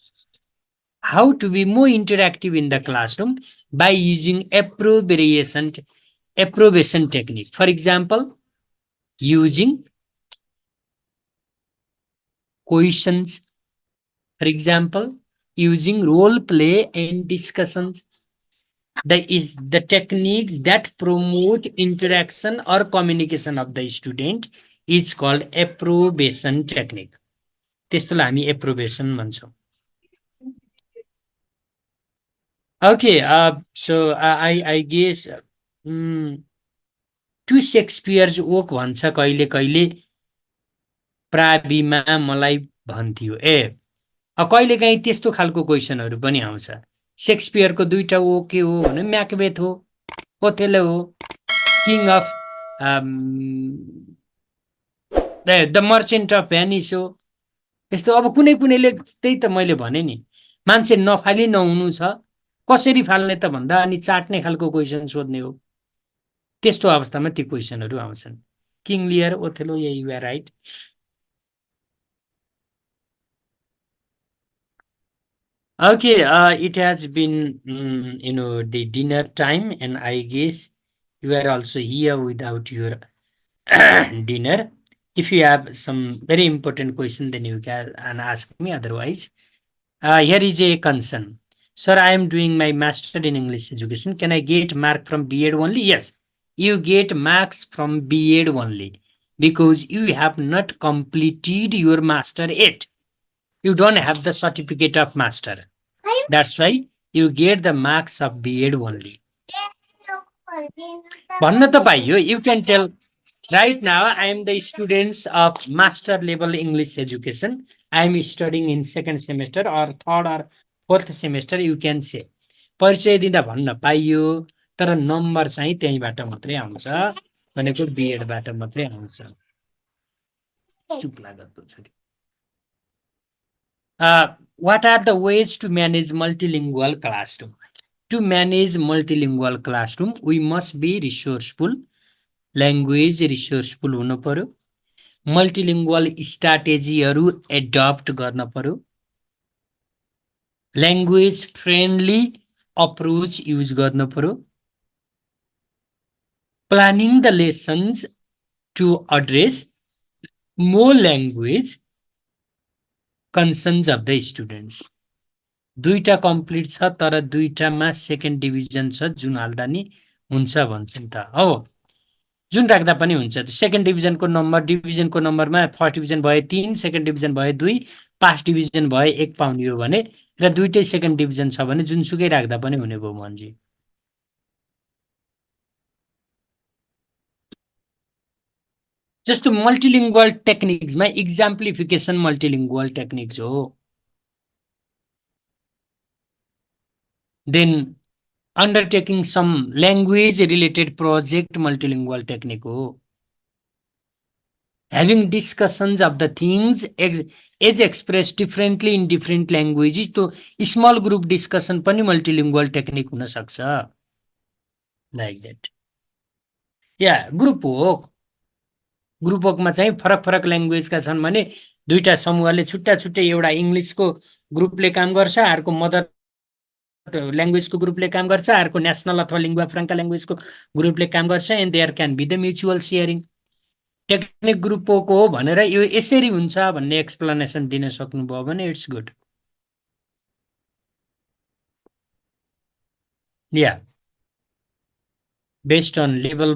[SPEAKER 2] How to be more interactive in the classroom by using appropriation approbation technique. For example, using questions. For example, using role play and discussions. The techniques that promote interaction or communication of the student is called approbation technique. त्यस्तोलाई हामी approbation भन्छौँ. Okay, so I guess to Shakespeare's work भन्छ कहिले कहिले प्राविमा मलाई भन्थ्यो. कहिले काहीँ त्यस्तो खालको क्वेशनहरु पनि आउँछ. शेक्सपियरको दुईटा वो के हो भने म्याकबेथ हो, ओथेलो हो, king of the merchant of Venice हो. यस्तो अब कुनै कुनैले त्यही त मैले भने नि, मान्छे नफाली नहुनु छ, कसरी फाल्ने त भन्दा अनि चाट्ने खालको क्वेशन सोध्ने हो. त्यस्तो अवस्थामा ती क्वेशनहरु आउँछन्. किङ लियर, ओथेलो, या you are right. Okay, it has been, the dinner time, and I guess you are also here without your dinner. If you have some very important question, then you can ask me. Otherwise, here is a concern. Sir, I am doing my master in English education. Can I get mark from B.Ed only? Yes, you get marks from B.Ed only because you have not completed your master yet. You don't have the certificate of master. That's why you get the marks of B.Ed only. भन्न त पाइयो. You can tell. Right now, I am the students of master level English education. I am studying in second semester or third or fourth semester. You can say. परिचय दिँदा भन्न पाइयो, तर number चाहिँ त्यहीबाट मात्रै आउँछ, भनेको B.Ed बाट मात्रै आउँछ. चुप लागत छोरी. What are the ways to manage multilingual classroom? To manage multilingual classroom, we must be resourceful. Language resourceful हुनु पर्यो. Multilingual strategy-हरु adopt गर्न पर्यो. Language friendly approach use गर्न पर्यो. Planning the lessons to address more language concerns of the students. दुईटा complete छ, तर दुईटामा सेकेन्ड डिभिजन छ, जुन हाल्दा नि हुन्छ भन्छन् त. हो, जुन राख्दा पनि हुन्छ. सेकेन्ड डिभिजनको नम्बर, डिभिजनको नम्बरमा फर्स्ट डिभिजन भए 3, सेकेन्ड डिभिजन भए 2, पास डिभिजन भए 1 पाउने हो भने, र दुईटै सेकेन्ड डिभिजन छ भने जुनसुकै राख्दा पनि हुने भयो मनजी. जस्तो मल्टिलिङ्गुअल टेक्निक्समा एक्जाम्प्लिफिकेसन मल्टिलिङ्गुअल टेक्निक्स हो. Then undertaking some language related project multilingual technique ho. Having discussions of the things as expressed differently in different languages, to small group discussion pani multilingual technique huna sakcha. Like that. Yeah, group work. Group work मा चाहिँ फरक language का छन् भने दुईटा समूहले छुट्टा छुट्टै एउटा इंग्लिशको ग्रुपले काम गर्छ, अर्को मदर ल्याङ्ग्वेज को ग्रुपले काम गर्छ, अर्को नेशनल अथवा लिङ्गुआ फ्राङ्का ल्याङ्ग्वेज को ग्रुपले काम गर्छ, and there can be the mutual sharing. Technique ग्रुपको हो भनेर यो यसरी हुन्छ भन्ने एक्सप्लेनेसन दिन सक्नुभयो भने it's good. Yeah based on level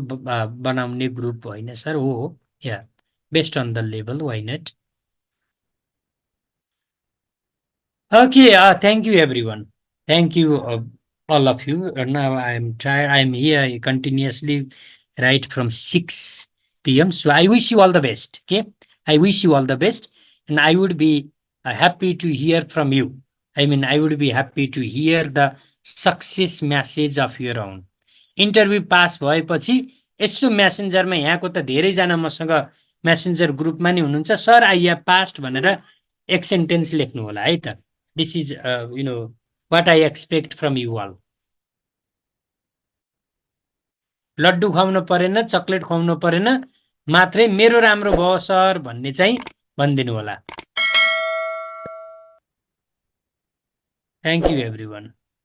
[SPEAKER 2] बनाउने ग्रुप होइन सर. हो, yeah based on the level, why not. Okay, thank you everyone. Thank you all of you. Now I am tired. I am here continuously right from 6 p.m. So I wish you all the best. Okay, I wish you all the best, and I would be happy to hear from you. I mean, I would be happy to hear the success message of your own. Interview pass भएपछि यसो मेसेन्जरमा यहाँको त धेरैजना मसँग messenger ग्रुपमा नि हुनुहुन्छ. Sir I have passed भनेर एक सेन्टेन्स लेख्नु होला है त. This is, what I expect from you all. लड्डु खुवाउनु परेन, चकलेट खुवाउनु परेन, मात्रै मेरो राम्रो भयो सर भन्ने चाहिँ भनिदिनु होला. Thank you everyone.